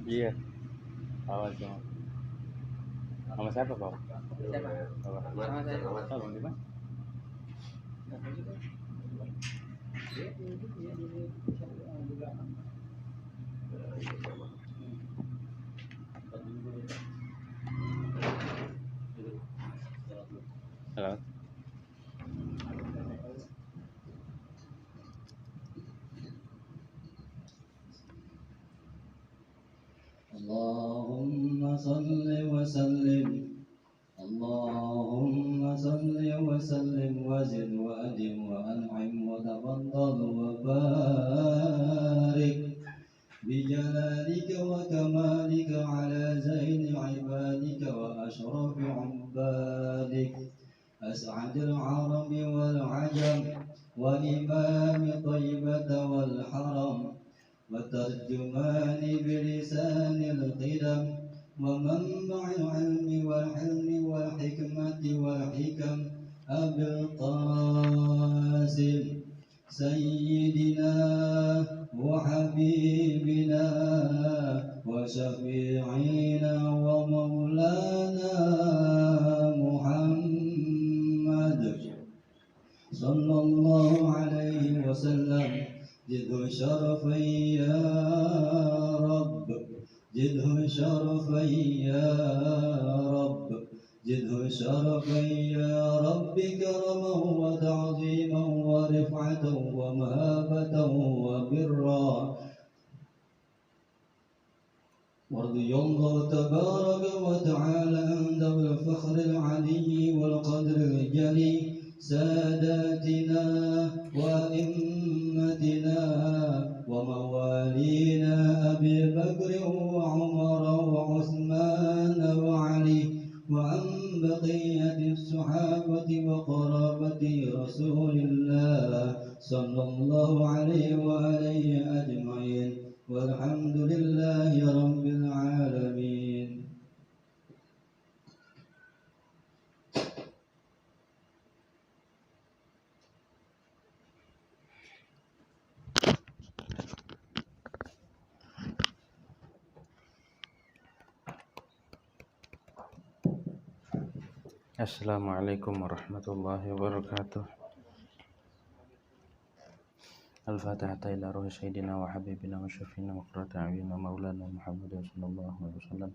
Iya, awas sama. Sama siapa, Pak? Siapa? Bapak. Sama saya. Tolong di mana? Halo. اللهم صل وسلم اللهم صل وسلم وزد وأدم وأنعم وتفضل وبارك بجلالك وكمالك على زين عبادك وأشرف عبادك أسعد العرب والعجم وإمام طيبة والحرم وترجمان بلسان القدم ومنبع العلم والحلم والحكمة والحكم أبي القاسم سيدنا وحبيبنا وشفيعنا ومولانا محمد صلى الله عليه وسلم زده شرفا يا رب زده شرفا يا رب زده شرفا يا رب كرما وتعظيما ورفعة ومهابة وبرا ورضي الله تبارك وتعالى عن ذوي الفخر العلي والقدر الجلي ساداتنا وأئمتنا وموالينا أبي بكر وعمر وعثمان وعلي وعن بقية الصحابة وقرابة رسول الله صلى الله عليه وآله أجمعين والحمد لله رب العالمين. Assalamualaikum warahmatullahi wabarakatuh. Al-Fatihah ila ruhi sayyidina wa habibina wa syafiina wa qurrati a'yunina maulana Muhammad sallallahu alaihi wasallam.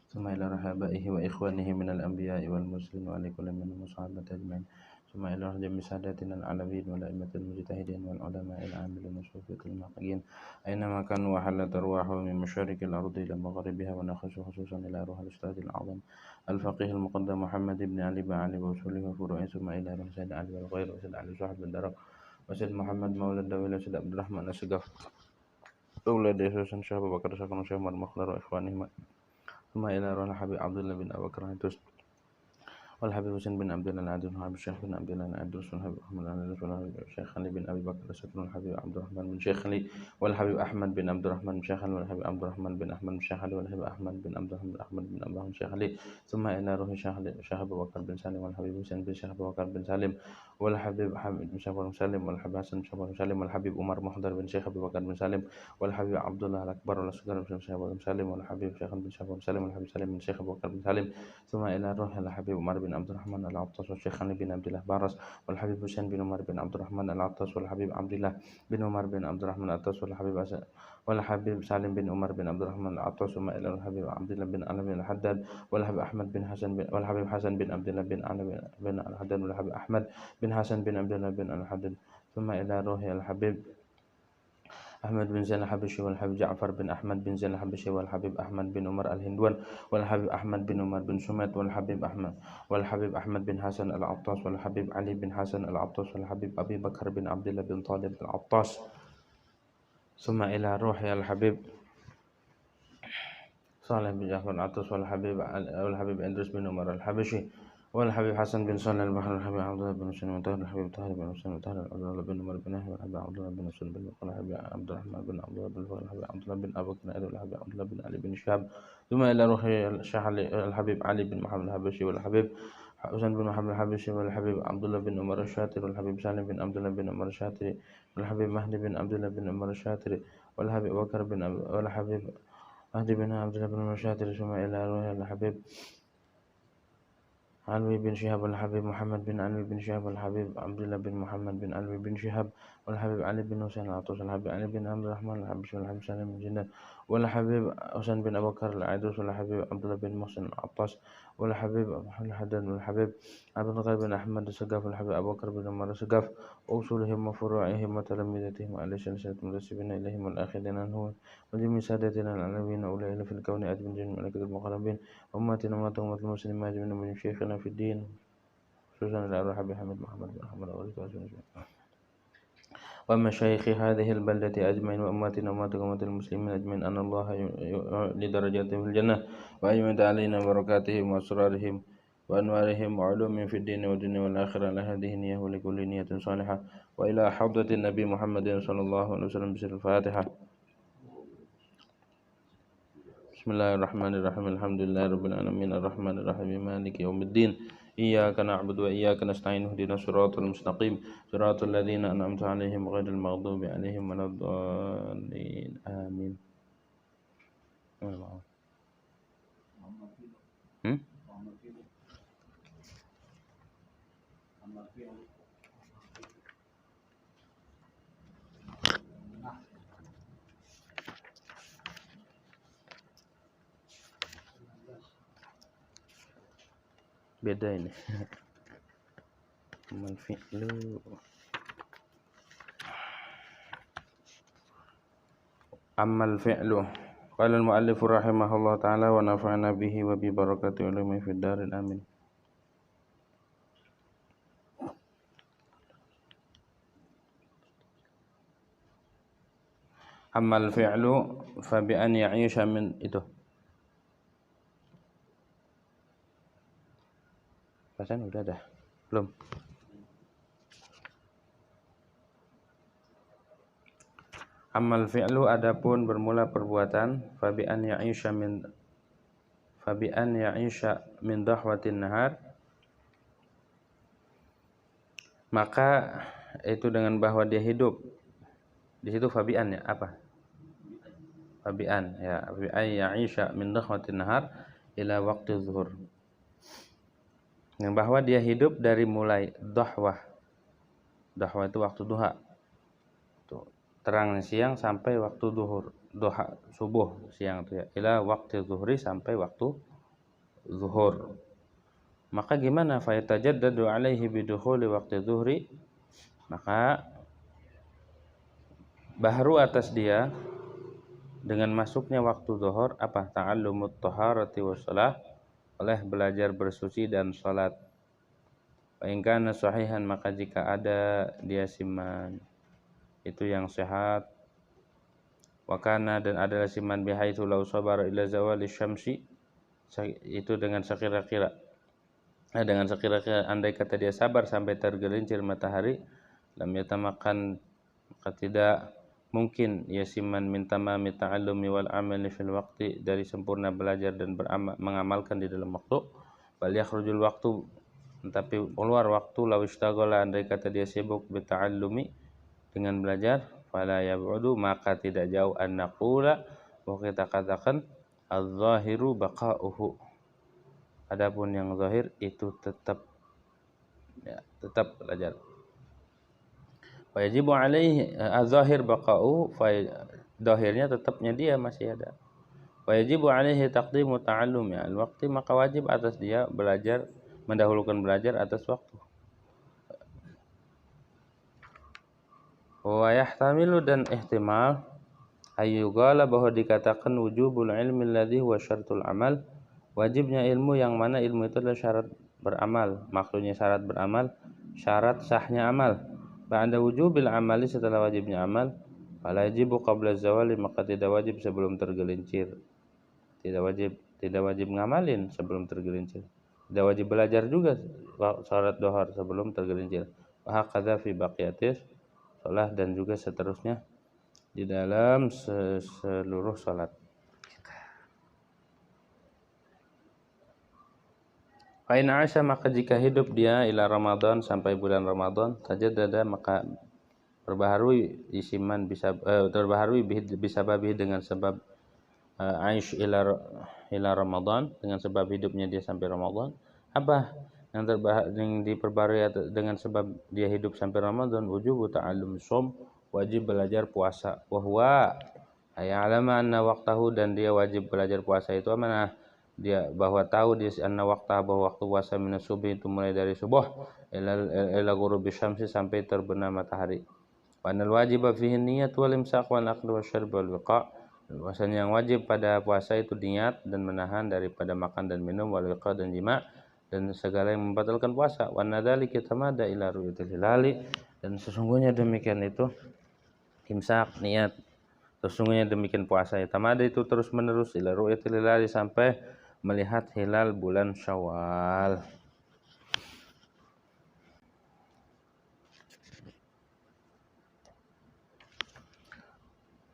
Thumma ila rahabaihi wa ikhwanihi minal anbiya'i wal mursalin wa ala kulli minhum sahabati ajma'in. Thumma ila rahjami sadatina al-alawiyin wal a'immatil mujtahidin wal ulama'il 'amilin wa sufiyatil muqin. Aina ma kanu wa halat arwahu min masyariqil ardi ila magharibiha wa nakhasu khususan ila ruhil ustadil a'zam al-faqih al-muqaddam Muhammad ibn Ali ba'ali wa usulihi wa furu'i. Thumma ila ruhi sayyid Ali wal ghair wa sayyid Ali sahib al-darak وسيد محمد مولى الدولة سيد عبد الرحمن السقاف أولاد يسوس شاب بكر سكن شيخ مخلر وإخوانهما ثم إلى روح الحبيب عبد الله بن أبي بكر والحبيب حسين بن عبد الله العدل والحبيب الشيخ بن عبد الله العدل والحبيب أحمد العدل والشيخ علي بن أبي بكر السكن والحبيب عبد الرحمن بن شيخ علي والحبيب أحمد بن عبد الرحمن بن شيخ علي والحبيب عبد الرحمن بن أحمد بن شيخ علي والحبيب أحمد بن عبد الرحمن أحمد بن أبي بن شيخ علي ثم إلى روح شيخ أبو بكر بن سالم والحبيب حسين بن شيخ أبو بكر بن سالم والحبيب حمد بن شيخ بن سالم والحبيب حسن بن شيخ بن سالم والحبيب عمر محضر بن شيخ أبو بكر بن سالم والحبيب عبد الله الأكبر والأصغر بن شيخ أبو بكر بن سالم والحبيب شيخ بن شيخ بن سالم والحبيب سالم بن شيخ أبو بكر بن سالم ثم إلى روح الحبيب عمر بن عبد الرحمن العطاس والشيخ علي بن عبد الله بارس والحبيب حسين بن عمر بن عبد الرحمن العطاس والحبيب عبد الله بن عمر بن عبد الرحمن العطاس والحبيب سالم بن عمر بن عبد الرحمن العطاس ثم إلى الحبيب عبد الله بن علي بن الحداد والحبيب أحمد بن حسن والحبيب حسن بن عبد الله بن علي بن الحداد والحبيب أحمد بن حسن بن عبد الله بن الحداد ثم إلى روح الحبيب أحمد بن زين الحبشي والحبيب جعفر بن أحمد بن زين الحبشي والحبيب أحمد بن عمر الهندوان والحبيب أحمد بن عمر بن سميت والحبيب أحمد بن حسن العطاس والحبيب علي بن حسن العطاس والحبيب أبي بكر بن عبد الله بن طالب العطاس ثم إلى روح الحبيب صالح بن جعفر العطاس والحبيب إدريس بن عمر الحبشي والحبيب حسن بن صالح البحر والحبيب عبد الله بن حسين وطاهر الحبيب طاهر بن حسين وطاهر عبد الله بن عمر بن نهي والحبيب عبد الله بن حسين بن والحبيب عبد الرحمن بن عبد الله بن والحبيب عبد الله بن أبي بكر والحبيب عبد الله بن علي بن شهاب ثم إلى روح الشيخ الحبيب علي بن محمد الحبشي والحبيب حسين بن محمد الحبشي والحبيب عبد الله بن عمر الشاتري والحبيب سالم بن عبد الله بن عمر الشاتري والحبيب مهدي بن عبد الله بن عمر الشاتري والحبيب بكر بن والحبيب Mahdi bin Abdullah bin Masyatir ثم إلى روح الحبيب علوي بن شهاب الحبيب محمد بن علوي بن شهاب الحبيب عبد الله بن محمد بن علوي بن شهاب والحبيب علي بن حسين العطوس الحبيب علي بن عبد الرحمن الحبشي والحبيب سالم بن جنان والحبيب حسين بن أبو بكر العيدوس والحبيب عبد الله بن محسن العطاس والحبيب محمد الحداد والحبيب عبد الغني بن أحمد السقاف والحبيب أبو بكر بن عمر السقاف وأصولهم وفروعهم وتلامذتهم على سلسلة منتسبين إليهم والآخرين عنهم وجميع سادتنا العلويين أولئك في الكون أجمعين جميع الملائكة المقربين أمتنا أمة المسلمين أجمعين من شيخنا في الدين خصوصا الأرحب بحمد محمد بن محمد ومشايخ هذه البلدة أجمعين وأمتنا أمة المسلمين أجمعين أن الله لدرجاتهم في الجنة وأجمعت علينا بركاتهم وأسرارهم وأنوارهم وعلومهم في الدين والدنيا والآخرة على هذه النية ولكل نية صالحة وإلى حضرة النبي محمد صلى الله عليه وسلم بسر الفاتحة. Bismillahirrahmanirrahim. Alhamdulillahirabbil alamin arrahmanir rahim maliki yaumiddin. Iyyaka na'budu wa iyyaka nasta'in ihdinas siratal mustaqim siratal ladzina an'amta 'alaihim ghairil maghdubi 'alaihim waladdallin. Amin. Beda ini. Amal fi'lu. Amal fi'lu. Qala al-mu'allif rahimahullah ta'ala wa nafa'ana bihi wa bi barakati ulumi fid darin amin. Amal fi'lu fa bi an ya'isha min itu. Pasan udah dah. Belum. Amal fi'lu adapun bermula perbuatan fa bi an ya'isha min dahwatin nahar, maka itu dengan bahwa dia hidup. Di situ fabian ya apa? Fabian ya, bi ay ya'isha min dahwatin nahar ila waqti zuhur. Yang bahwa dia hidup dari mulai dahwah. Dahwah itu waktu duha. Tuh, terang siang sampai waktu duhur. Duha subuh siang itu ya. Ila waqti zuhri sampai waktu zuhur. Maka gimana fa yatajaddadu alaihi bidukhuli waqti zuhri? Maka baru atas dia dengan masuknya waktu zuhur apa? Ta'allumut taharati wassalah, oleh belajar bersuci dan salat. Fa in kana sahihan, maka jika ada dia siman itu yang sehat. Wa kana, dan adalah siman bihaitsu law sabara ila zawali syamsi, itu dengan sekira-kira andai kata dia sabar sampai tergelincir matahari, lam yatamakan, maka tidak mungkin ya siman min tamami ta'allumi wal amali fil waqti, dari sempurna belajar dan mengamalkan di dalam waktu. Bal yakhrujul waktu, tetapi keluar waktu, law ishtaghala, andai kata dia sibuk bi ta'allumi, dengan belajar, fala yab'udu, maka tidak jauh an naqula, bahwa kita katakan az-zahiru baqa'uhu, adapun yang zahir itu tetap belajar. Wajibu alaihi az-zahir baqa'u, zahirnya tetapnya dia masih ada. Wajibu alaihi taqdimu ta'allumi al-waqti, maka wajib atas dia belajar, mendahulukan belajar atas waktu. Wa yahtamilu, dan ihtimal ayyugala, bahwa dikatakan wujubul ilmi alladhi huwa syartul amal, wajibnya ilmu yang mana ilmu itu adalah syarat beramal. Maksudnya syarat beramal, syarat sahnya amal. Ba'da wujubil amali, setelah wajibnya amal, fala yajibu qabla zawali, maka tidak wajib sebelum tergelincir. Tidak wajib ngamalin sebelum tergelincir. Tidak wajib belajar juga salat duhur sebelum tergelincir. Wa hakadha fi baqiyatis shalah, dan juga seterusnya di dalam seluruh salat. Fa in 'asha, maka jika hidup dia ila Ramadan, sampai bulan Ramadan, tajaddada, maka berbaharui isiman bisa terbaharui bisababi, dengan sebab aish ila Ramadan, dengan sebab hidupnya dia sampai Ramadan. Apa yang diperbarui dengan sebab dia hidup sampai Ramadan? Wujubu ta'allum shaum, wajib belajar puasa. Wa huwa ya'lama anna waqtahu, dan dia wajib belajar puasa itu mana? Dia bahwa tahu dia anna waqtahu, bahwa waktu puasa min subuh itu mulai dari subuh ila ghurubi syamsi, sampai terbenam matahari. Wa anal wajiba fihi niyyat wal imsak wal aqd wasyarb wal wiqa'. Bahwasanya yang wajib pada puasa itu niat dan menahan daripada makan dan minum, wal wiqa' dan jima', dan segala yang membatalkan puasa. Wa nadzalika tamada ila ru'yatil hilali, dan sesungguhnya demikian itu imsak niat, sesungguhnya demikian puasa ya tamada itu terus menerus ila ru'yatil hilali, sampai melihat hilal bulan Syawal.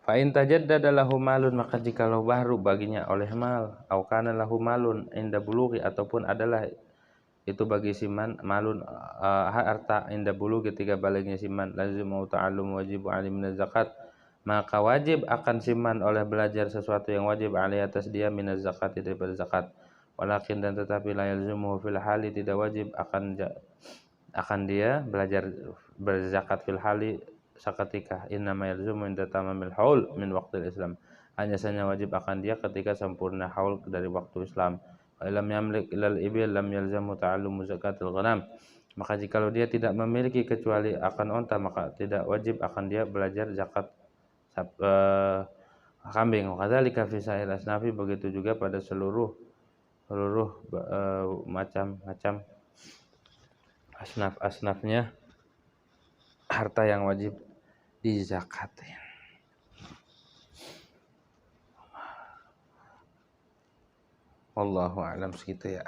Fa in tajaddada lahu malun, maka jikalau baru baginya oleh mal, au kana lahu malun inda bulughi, ataupun adalah itu bagi siman malun harta inda bulughi, ketika balignya siman, lazimu ta'allum wajibu alim min zakat, maka wajib akan siman oleh belajar sesuatu yang wajib alih atas dia min zakat, daripada zakat. Walakin, dan tetapi la yalzimuhu fil hali, tidak wajib akan dia belajar berzakat fil hali seketika. Innama yalzumu inda tamamil haul min waqtil Islam, hanya saja wajib akan dia ketika sempurna haul dari waktu Islam. Wa lam yamlik ilal ibil lam yalzamu ta'allumu zakatil ghanam, maka jikalau dia tidak memiliki kecuali akan onta, maka tidak wajib akan dia belajar zakat kambing. Wa kadzalika fi sa'il asnafi, begitu juga pada seluruh macam-macam asnaf-asnafnya harta yang wajib dizakatin. Wallahu a'lam, segitu ya.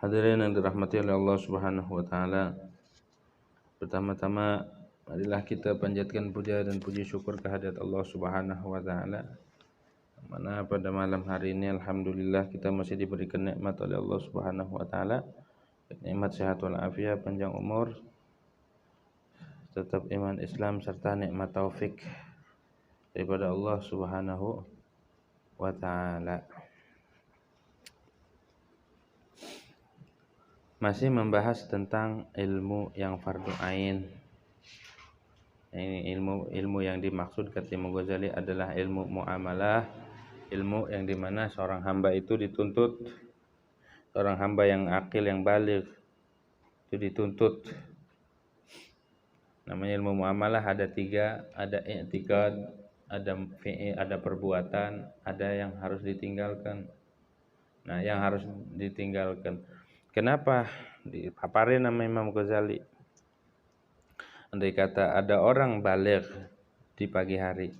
Hadirin yang dirahmati oleh Allah Subhanahu wa taala. Pertama-tama marilah kita panjatkan puja dan puji syukur kehadirat Allah Subhanahu wa taala. Mana pada malam hari ini alhamdulillah kita masih diberikan nikmat oleh Allah Subhanahu wa taala. Nikmat sehat wal afiat, panjang umur, tetap iman Islam, serta nikmat taufik daripada Allah Subhanahu wa taala. Masih membahas tentang ilmu yang fardu ain. Ini ilmu yang dimaksud kata Imam Ghazali adalah ilmu muamalah, ilmu yang dimana seorang hamba itu dituntut, seorang hamba yang akil, yang baligh itu dituntut. Namanya ilmu muamalah ada tiga, ada i'tiqad, ada fi'il, ada perbuatan, ada yang harus ditinggalkan. Nah, yang harus ditinggalkan, kenapa dipaparin nama Imam Ghazali? Andai kata ada orang baligh di pagi hari,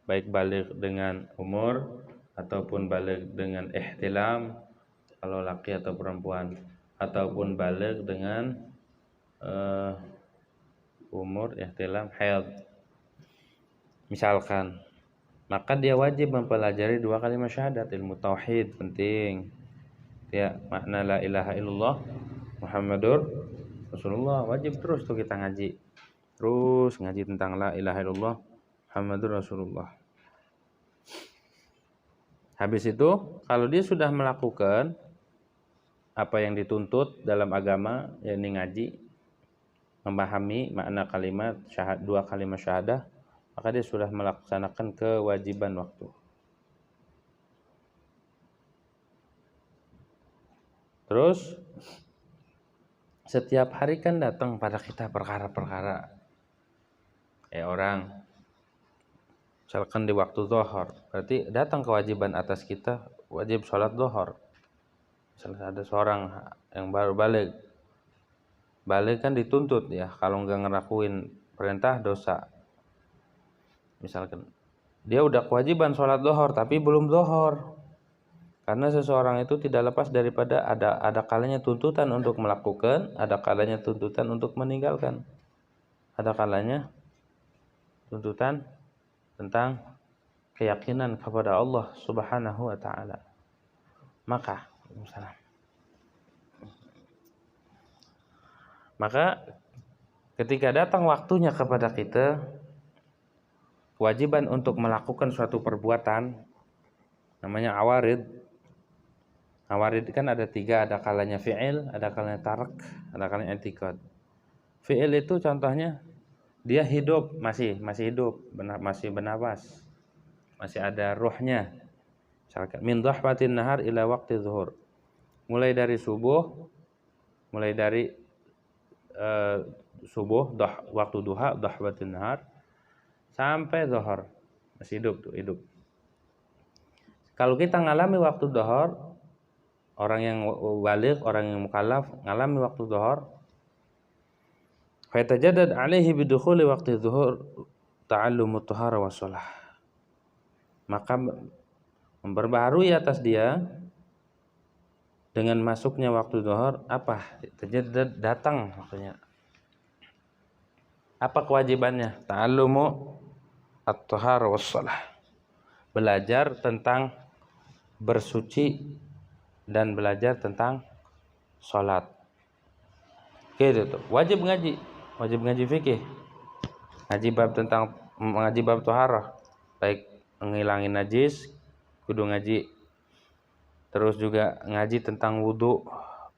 baik baligh dengan umur ataupun baligh dengan ihtilam, kalau laki atau perempuan, ataupun baligh dengan umur ihtilam haid misalkan, maka dia wajib mempelajari 2 kalimat syahadat, ilmu tauhid penting ya, makna la ilaha illallah Muhammadur Rasulullah, wajib terus tuh kita ngaji, terus ngaji tentang la ilaha illallah Muhammadur Rasulullah. Habis itu kalau dia sudah melakukan apa yang dituntut dalam agama, yakni ngaji, memahami makna kalimat 2 kalimat syahadah, maka dia sudah melaksanakan kewajiban waktu. Terus setiap hari kan datang pada kita perkara-perkara. Orang misalkan di waktu zuhur, berarti datang kewajiban atas kita, wajib sholat zuhur. Misalnya ada seorang yang baru balik kan dituntut ya, kalau nggak ngelakuin perintah dosa. Misalkan dia udah kewajiban sholat zuhur tapi belum zuhur, karena seseorang itu tidak lepas daripada ada kalanya tuntutan untuk melakukan, ada kalanya tuntutan untuk meninggalkan, ada kalanya tuntutan tentang keyakinan kepada Allah Subhanahu wa taala. Maka ketika datang waktunya kepada kita, kewajiban untuk melakukan suatu perbuatan namanya awarid. Awarid kan ada 3, ada kalanya fi'il, ada kalanya tarak, ada kalanya i'tiqad. Fi'il itu contohnya dia hidup, masih hidup, masih bernapas, masih ada ruhnya. Misalkan min dhahwatin nahar ila waqti zuhur. Mulai dari subuh, subuh, waktu duha, dhahwatin nahar, sampai zuhur. Masih hidup tuh, hidup. Kalau kita ngalami waktu zuhur, orang yang baligh, orang yang mukallaf ngalami waktu zuhur, fa yatajaddad alaihi bidukhuli waqti zuhur ta'allumut thahara was shalah. Maka memperbaharui atas dia dengan masuknya waktu zuhur apa? Tajaddad, datang maksudnya. Apa kewajibannya? Ta'allumu at-thahara was shalah. Belajar tentang bersuci dan belajar tentang sholat. Gitu tuh. Wajib ngaji fikih. Ngaji bab thaharah, baik ngilangin najis, kudu ngaji. Terus juga ngaji tentang wudu,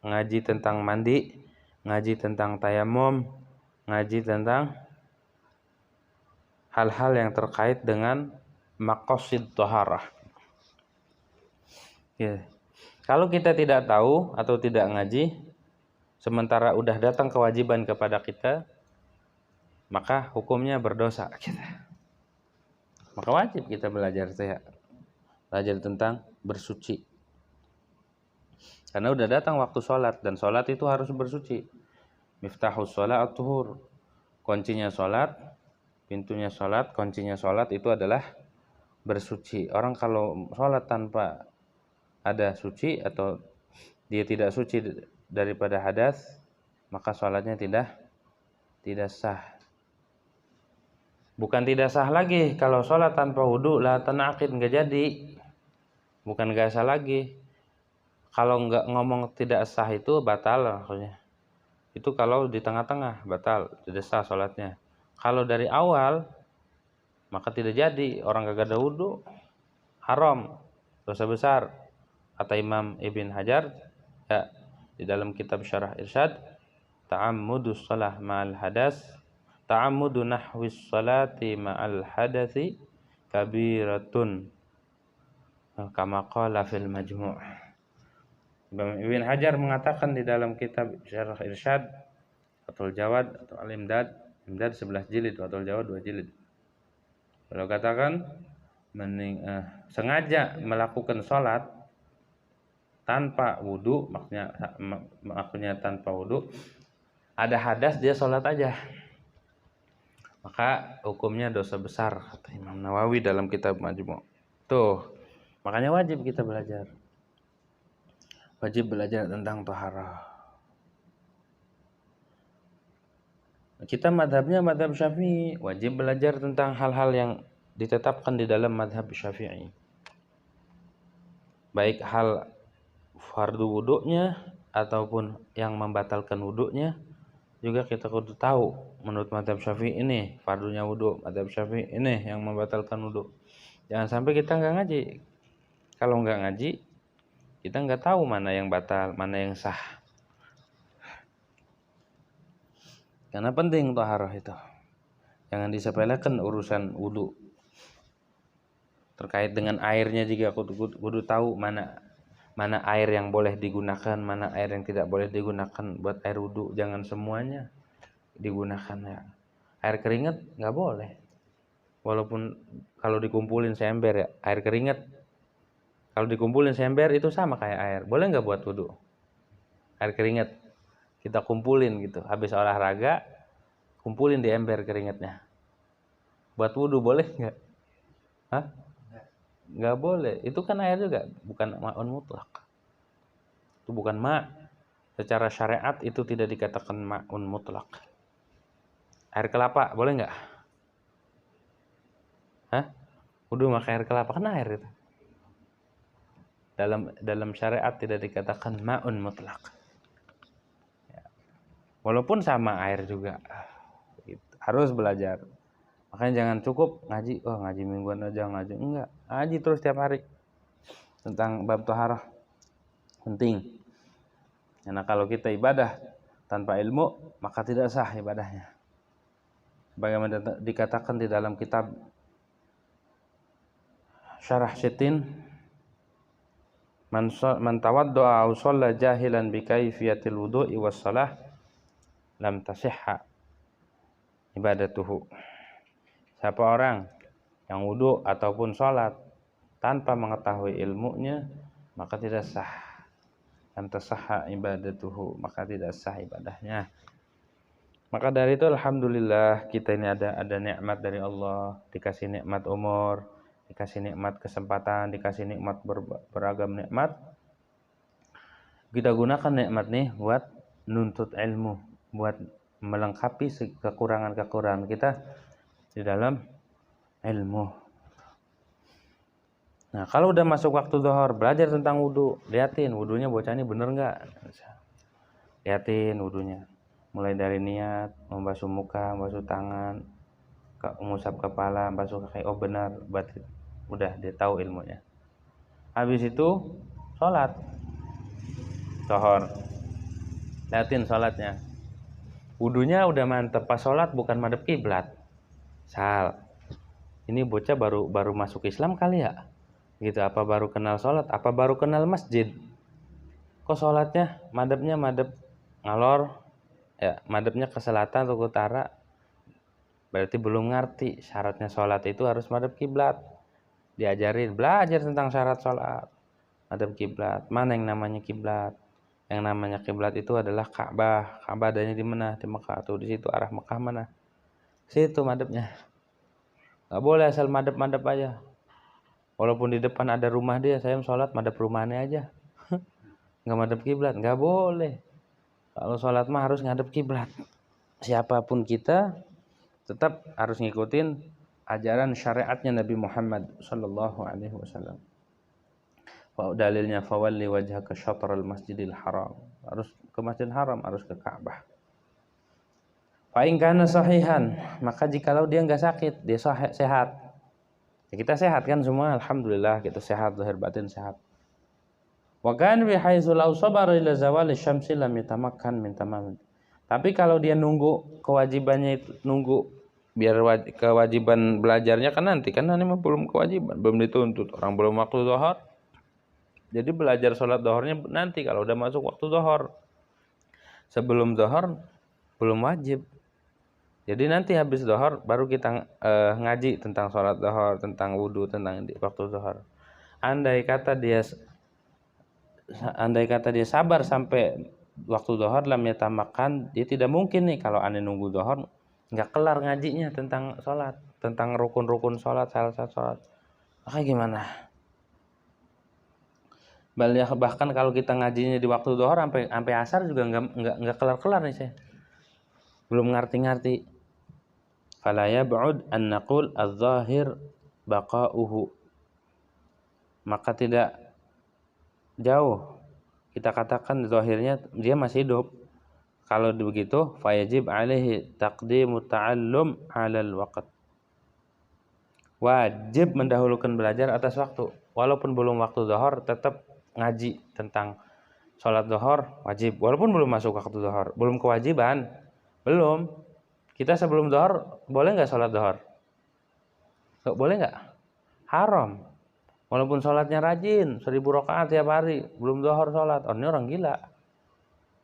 ngaji tentang mandi, ngaji tentang tayamum, ngaji tentang hal-hal yang terkait dengan maqasid thaharah. Ya. Kalau kita tidak tahu atau tidak ngaji, sementara udah datang kewajiban kepada kita, maka hukumnya berdosa kita. Maka wajib kita belajar tentang bersuci. Karena udah datang waktu sholat, dan sholat itu harus bersuci. Miftahus sholat at-tuhur. Kuncinya sholat, pintunya sholat, kuncinya sholat itu adalah bersuci. Orang kalau sholat tanpa ada suci atau dia tidak suci daripada hadas, maka sholatnya tidak sah. Bukan tidak sah lagi, kalau sholat tanpa wudu la tanaqid, nggak jadi. Bukan nggak sah lagi. Kalau nggak ngomong tidak sah itu batal maksudnya. Itu kalau di tengah-tengah batal, tidak sah sholatnya. Kalau dari awal maka tidak jadi, orang gak ada wudu, haram, dosa besar. Kata Imam Ibn Hajar ya, di dalam kitab Syarah Irsyad, ta'ammudus shalah ma'al hadas, ta'ammudu nahwis salati ma'al hadasi kabiratun, kama qala fil majmu'. Imam Ibn Hajar mengatakan di dalam kitab Syarah Irsyad, Fathul Jawad atau Al-Imdad, Imdad 11 jilid, Fathul Jawad 2 jilid. Kalau katakan sengaja melakukan sholat tanpa wudu, maksudnya tanpa wudu, ada hadas dia sholat aja, maka hukumnya dosa besar, kata Imam Nawawi dalam kitab Majmu'. Tuh, makanya wajib kita belajar. Wajib belajar tentang taharah. Kita madhabnya madhab Syafi'i, wajib belajar tentang hal-hal yang ditetapkan di dalam madhab Syafi'i. Baik hal fardu wudunya ataupun yang membatalkan wudunya, juga kita kudu tahu. Menurut madhab Syafi'i ini fardunya wudu, madhab Syafi'i ini yang membatalkan wudu. Jangan sampai kita nggak ngaji. Kalau nggak ngaji, kita nggak tahu mana yang batal, mana yang sah. Karena penting taharah itu. Jangan disepelekan urusan wudu. Terkait dengan airnya juga kudu tahu mana air yang boleh digunakan, mana air yang tidak boleh digunakan buat air wudu. Jangan semuanya digunakan ya. Air keringat nggak boleh. Walaupun kalau dikumpulin seember ya, air keringat. Kalau dikumpulin seember itu sama kayak air. Boleh nggak buat wudu? Air keringat kita kumpulin gitu. Habis olahraga, kumpulin di ember keringatnya. Buat wudu boleh nggak? Hah? Nggak boleh. Itu kan air juga, bukan ma'un mutlak. Itu bukan ma'. Secara syariat itu tidak dikatakan ma'un mutlak. Air kelapa boleh nggak? Hah? Wudu pakai air kelapa, kan air itu. Dalam syariat tidak dikatakan ma'un mutlak. Ya. Walaupun sama air juga. Gitu. Harus belajar. Makanya jangan cukup ngaji, ngaji mingguan aja, enggak. Ngaji terus tiap hari tentang bab taharah. Penting. Karena kalau kita ibadah tanpa ilmu, maka tidak sah ibadahnya. Bagaimana dikatakan di dalam kitab Syarah Syitin, man tawadda'a aw shalla jahilan bi kaifiyatil wudu'i was shalah lam tasihha ibadatuhu. Siapa orang yang wudu ataupun sholat tanpa mengetahui ilmunya, maka tidak sah. Lam tasihha ibadatuhu, maka tidak sah ibadahnya. Maka dari itu alhamdulillah kita ini ada nikmat dari Allah, dikasih nikmat umur, dikasih nikmat kesempatan, dikasih nikmat beragam nikmat. Kita gunakan nikmat nih buat nuntut ilmu, buat melengkapi kekurangan-kekurangan kita di dalam ilmu. Nah, kalau udah masuk waktu zuhur, belajar tentang wudu, liatin wudunya bocah ini bener nggak? Liatin wudunya, mulai dari niat, membasuh muka, membasuh tangan, mengusap kepala, membasuh kaki, benar, berarti udah dia tahu ilmunya. Habis itu sholat zuhur, liatin sholatnya, wudunya udah mantep, pas sholat bukan madep kiblat. Ini bocah baru masuk Islam kali ya, gitu. Apa baru kenal sholat, apa baru kenal masjid? Kok sholatnya madepnya madep ngalor ya, madepnya ke selatan atau ke utara? Berarti belum ngerti syaratnya sholat itu harus madep kiblat. Diajarin, belajar tentang syarat sholat madep kiblat. Mana yang namanya kiblat? Yang namanya kiblat itu adalah Ka'bah. Ka'bah adanya di mana? Di Mekah. Tuh di situ, arah Mekah mana? Situ madepnya. Gak boleh asal madep-madep aja. Walaupun di depan ada rumah dia, saya sholat madep rumahnya aja. Gak madep kiblat, gak boleh. Kalau sholat mah harus ngadep kiblat. Siapapun kita tetap harus ngikutin ajaran syariatnya Nabi Muhammad sallallahu alaihi wasallam. Dalilnya fawalli wajhaka syatral masjidil haram. Harus ke Masjidil Haram, harus ke Ka'bah. Fa in kana sahihan, maka jikalau dia enggak sakit, dia sehat. Ya, kita sehat kan semua, alhamdulillah, kita sehat, zahir batin sehat. Wa kan bi haitsu law sabara ila zawali syamsi lam yatamakkan min tamam. Tapi kalau dia nunggu kewajibannya itu, nunggu biar kewajiban belajarnya kan nanti ini belum kewajiban, belum dituntut, orang belum waktu zuhur. Jadi belajar sholat zuhurnya nanti kalau udah masuk waktu zuhur. Sebelum zuhur belum wajib. Jadi nanti habis zuhur baru kita ngaji tentang sholat zuhur, tentang wudu, tentang waktu zuhur. Andai kata dia sabar sampai waktu zuhur lam yatamakan, dia tidak mungkin nih kalau aneh nunggu zuhur nggak kelar ngajinya tentang sholat, tentang rukun-rukun sholat, syarat sholat. Maka gimana? Bahkan kalau kita ngajinya di waktu zuhur sampai asar juga nggak kelar-kelar nih saya. Belum ngerti-ngerti. Fala yab'ud an naqul adz-dzahir baqa'uhu. Maka tidak jauh kita katakan zahirnya dia masih hidup. Kalau begitu fayajib alaihi taqdimu ta'allum 'alal waqt. Wajib mendahulukan belajar atas waktu. Walaupun belum waktu zuhur tetap ngaji tentang sholat zuhur wajib. Walaupun belum masuk waktu zuhur, belum kewajiban. Belum. Kita sebelum zuhur boleh nggak sholat zuhur? Boleh nggak? Haram. Walaupun sholatnya rajin, 1000 rakaat tiap hari, belum zuhur sholat. Ini orang gila.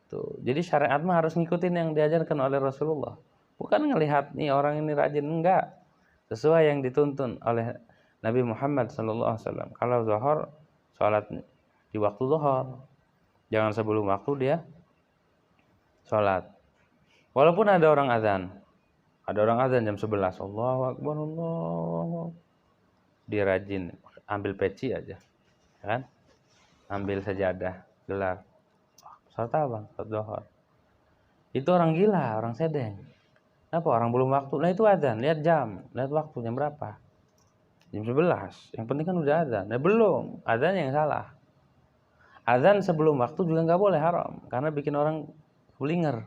Tuh. Jadi syariat mah harus ngikutin yang diajarkan oleh Rasulullah. Bukan ngelihat nih orang ini rajin, enggak. Sesuai yang dituntun oleh Nabi Muhammad SAW. Kalau zuhur, sholat di waktu zuhur. Jangan sebelum waktu dia sholat. Walaupun ada orang azan. Ada orang azan jam 11. Allahu Akbar, Allah. Dia rajin. Ambil peci aja. Kan? Ambil sajadah. Gelar. Sholat apa bang? Sholat zuhur. Itu orang gila, orang sedeng. Kenapa? Orang belum waktu. Nah itu azan. Lihat jam. Lihat waktu. Jam berapa? Jam 11. Yang penting kan udah azan. Nah belum. Azan yang salah. Azan sebelum waktu juga nggak boleh, haram. Karena bikin orang kulinger.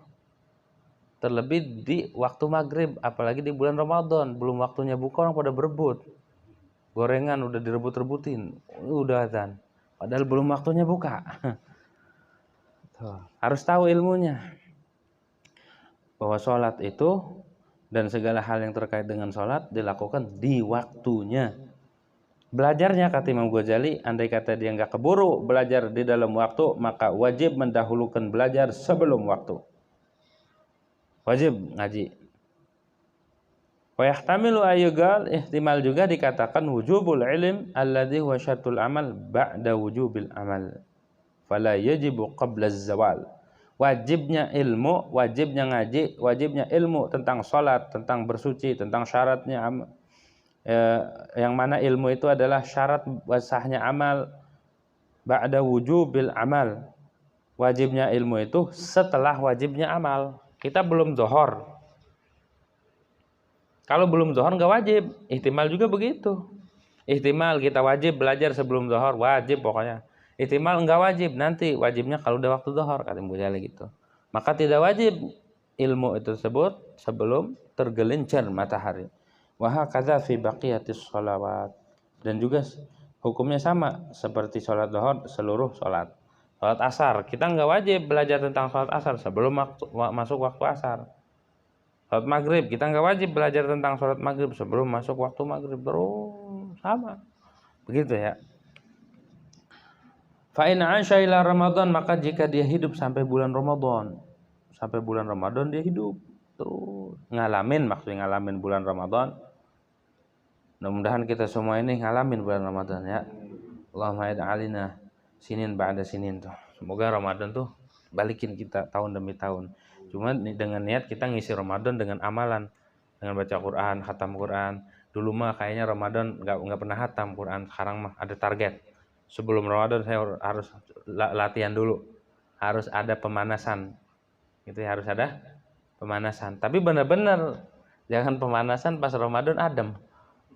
terlebih di waktu maghrib, apalagi di bulan Ramadan, belum waktunya buka orang pada berebut. Gorengan udah direbut-rebutin, udah azan. Padahal belum waktunya buka. Tuh, harus tahu ilmunya. Bahwa sholat itu dan segala hal yang terkait dengan sholat dilakukan di waktunya. Belajarnya kata Imam Ghazali, andai kata dia nggak keburu belajar di dalam waktu, maka wajib mendahulukan belajar sebelum waktu. Wajib ngaji. Wa yahtamilu ayyugal, ihtimal juga dikatakan wujubul ilm alladhi huwa syartul amal ba'da wujubil amal. Fala yajibu qabla az-zawal. Wajibnya ilmu, wajibnya ngaji, wajibnya ilmu tentang salat, tentang bersuci, tentang syaratnya yang mana ilmu itu adalah syarat sahnya amal ba'da wujubil amal. Wajibnya ilmu itu setelah wajibnya amal. Kita belum zuhur. Kalau belum zuhur nggak wajib. Ihtimal juga begitu. Ihtimal kita wajib belajar sebelum zuhur, wajib pokoknya. Ihtimal nggak wajib, nanti wajibnya kalau udah waktu zuhur, kata Imam Ghazali gitu. Maka tidak wajib ilmu itu tersebut sebelum tergelincir matahari. Wa hakadza fi baqiyatis shalawat. Dan juga hukumnya sama seperti sholat zuhur, seluruh sholat. Sholat asar, kita nggak wajib belajar tentang sholat asar sebelum masuk waktu asar. Sholat maghrib, kita nggak wajib belajar tentang sholat maghrib sebelum masuk waktu maghrib. Terus sama, begitu ya. Fa in 'asha ila Ramadan, maka jika dia hidup sampai bulan Ramadan, sampai bulan Ramadan dia hidup terus ngalamin, maksudnya ngalamin bulan Ramadan. Mudah-mudahan kita semua ini ngalamin bulan Ramadan ya. Allahumma ij'alna sinin ba'da sinin tuh. Semoga Ramadan tuh balikin kita tahun demi tahun. Cuma dengan niat kita ngisi Ramadan dengan amalan, dengan baca Quran, khatam Quran. Dulu mah kayaknya Ramadan nggak pernah khatam Quran. Sekarang mah ada target. Sebelum Ramadan saya harus latihan dulu. Harus ada pemanasan. Gitu ya, harus ada pemanasan. Tapi benar-benar jangan pemanasan pas Ramadan adem.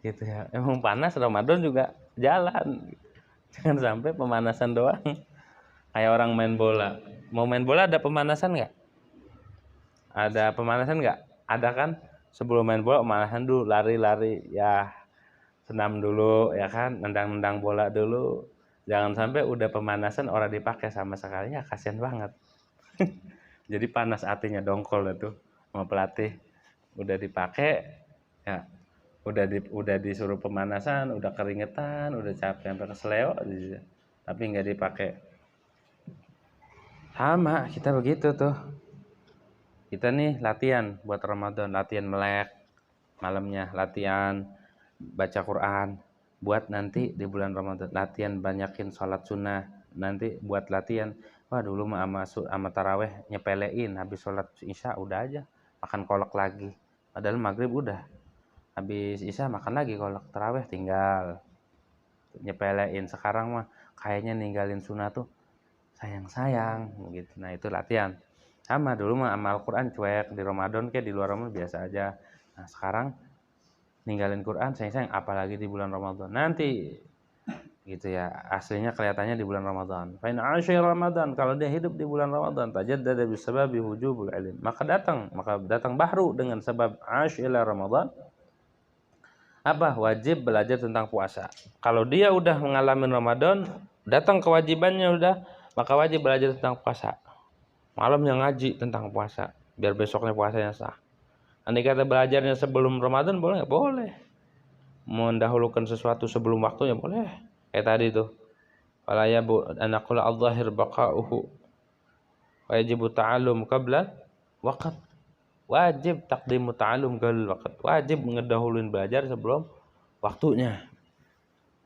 Gitu ya. Emang panas Ramadan juga jalan. Jangan sampai pemanasan doang. Kayak orang main bola. Mau main bola ada pemanasan nggak? Ada pemanasan nggak? Ada kan? Sebelum main bola pemanasan dulu, lari-lari ya, senam dulu ya kan, nendang-nendang bola dulu. Jangan sampai udah pemanasan orang dipakai sama sekali, ya kasihan banget. Jadi panas hatinya dongkol itu sama pelatih. Udah dipakai ya, udah disuruh pemanasan, udah keringetan, udah capek sampai keseleo, tapi nggak dipakai. Sama kita begitu tuh. Kita nih latihan buat Ramadan, latihan melek malamnya, latihan baca Quran buat nanti di bulan Ramadan, latihan banyakin sholat sunnah, nanti buat latihan. Wah dulu mah sama taraweh nyepelein, habis sholat isya udah aja makan kolak lagi, padahal maghrib udah, habis isya makan lagi kolak, taraweh tinggal nyepelein. Sekarang mah kayaknya ninggalin sunnah tuh sayang gitu. Nah itu latihan. Sama dulu mah amal Quran cuek, di Ramadan kayak di luar Ramadan biasa aja. Nah sekarang ninggalin Quran sayang, apalagi di bulan Ramadan. Nanti gitu ya, aslinya kelihatannya di bulan Ramadan. Fa in 'asha Ramadan, kalau dia hidup di bulan Ramadan, tajaddada bisababi wujubul ilm. Maka datang bahru dengan sebab 'asha ila Ramadan. Apa? Wajib belajar tentang puasa. Kalau dia udah mengalami Ramadan, datang kewajibannya udah, maka wajib belajar tentang puasa. Malamnya ngaji tentang puasa, biar besoknya puasanya sah. Andai kata belajarnya sebelum Ramadan boleh nggak? Boleh. Mendahulukan sesuatu sebelum waktunya boleh. Kayak tadi tuh. Fala yabu anaqul adh-dhahir baqa'uhu. Wa yajibu ta'allum qabla waqt. Wajib taqdimu ta'allum qabla waqt. Wajib ngedahuluin belajar sebelum waktunya.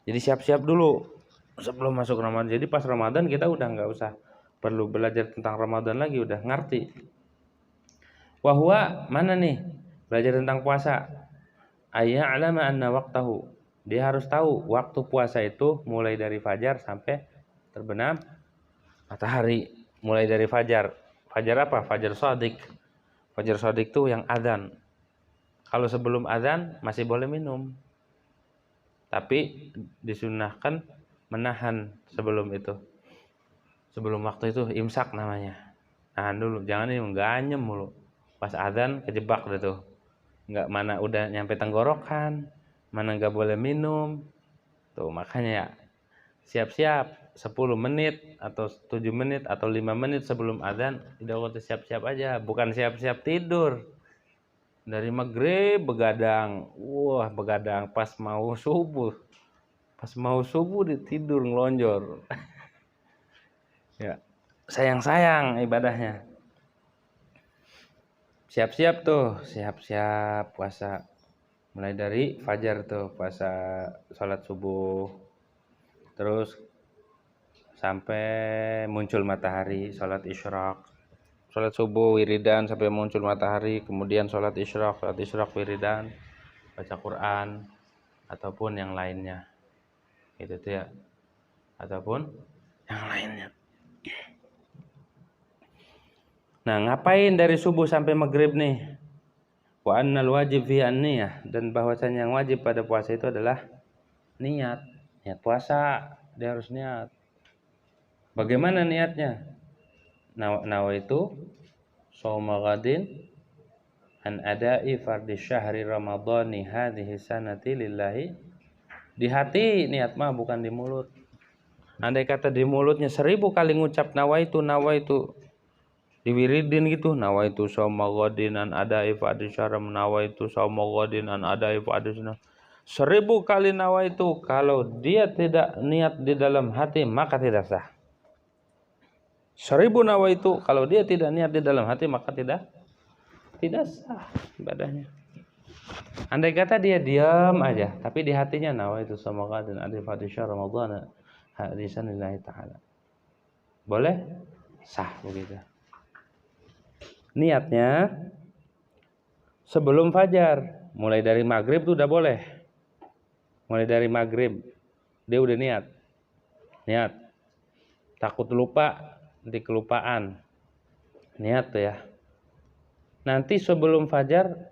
Jadi siap-siap dulu sebelum masuk Ramadan. Jadi pas Ramadan kita udah nggak usah perlu belajar tentang Ramadan lagi, udah ngerti. Wahwa mana nih? Belajar tentang puasa. Ayya'lama anna waqtahu. Dia harus tahu waktu puasa itu mulai dari fajar sampai terbenam matahari. Mulai dari fajar. Fajar apa? Fajar shadiq. Fajar shadiq itu yang azan. Kalau sebelum azan masih boleh minum. Tapi disunahkan menahan sebelum itu. Sebelum waktu itu imsak namanya. Nahan dulu, jangan ini mengganyem mulu. Pas adzan kejebak deh tuh. Nggak, mana udah nyampe tenggorokan, mana nggak boleh minum. Tuh makanya ya, siap-siap 10 menit atau 7 menit atau 5 menit sebelum adzan udah siap-siap aja, bukan siap-siap tidur. Dari maghrib begadang, wah begadang pas mau subuh. Pas mau subuh tidur ngelonjor. Ya, sayang-sayang ibadahnya. Siap-siap tuh, siap-siap puasa. Mulai dari fajar tuh, puasa sholat subuh. Terus sampai muncul matahari, sholat isyraq. Sholat subuh, wiridan sampai muncul matahari. Kemudian sholat isyraq, wiridan. Baca Quran, ataupun yang lainnya. Gitu tuh ya. Ataupun yang lainnya. Nah, ngapain dari subuh sampai maghrib nih? Wa annal wajib fi an-niyah, dan bahwasanya yang wajib pada puasa itu adalah niat. Niat puasa, dia harus niat. Bagaimana niatnya? Nawaitu shauma ghadin an ada'i fardhi syahri ramadhani hadhihi sanati lillahi. Di hati niat mah, bukan di mulut. Andai kata di mulutnya 1000 kali ngucap nawaitu, diwiridin gitu, nawaitu shauma ghadin an ada'i fardhi syahri, nawaitu shauma ghadin an ada'i fardhi syahri. 1000 kali nawaitu, kalau dia tidak niat di dalam hati maka tidak sah. 1000 nawaitu, kalau dia tidak niat di dalam hati maka tidak sah ibadahnya. Andai kata dia diam aja, tapi di hatinya nawaitu shauma ghadin an ada'i fardhi syahri ramadhana hadisan lillahi ta'ala, boleh sah begitu. Niatnya sebelum fajar, mulai dari maghrib tuh udah boleh. Mulai dari maghrib dia udah niat. Takut lupa, nanti kelupaan. Niat tuh ya. Nanti sebelum fajar,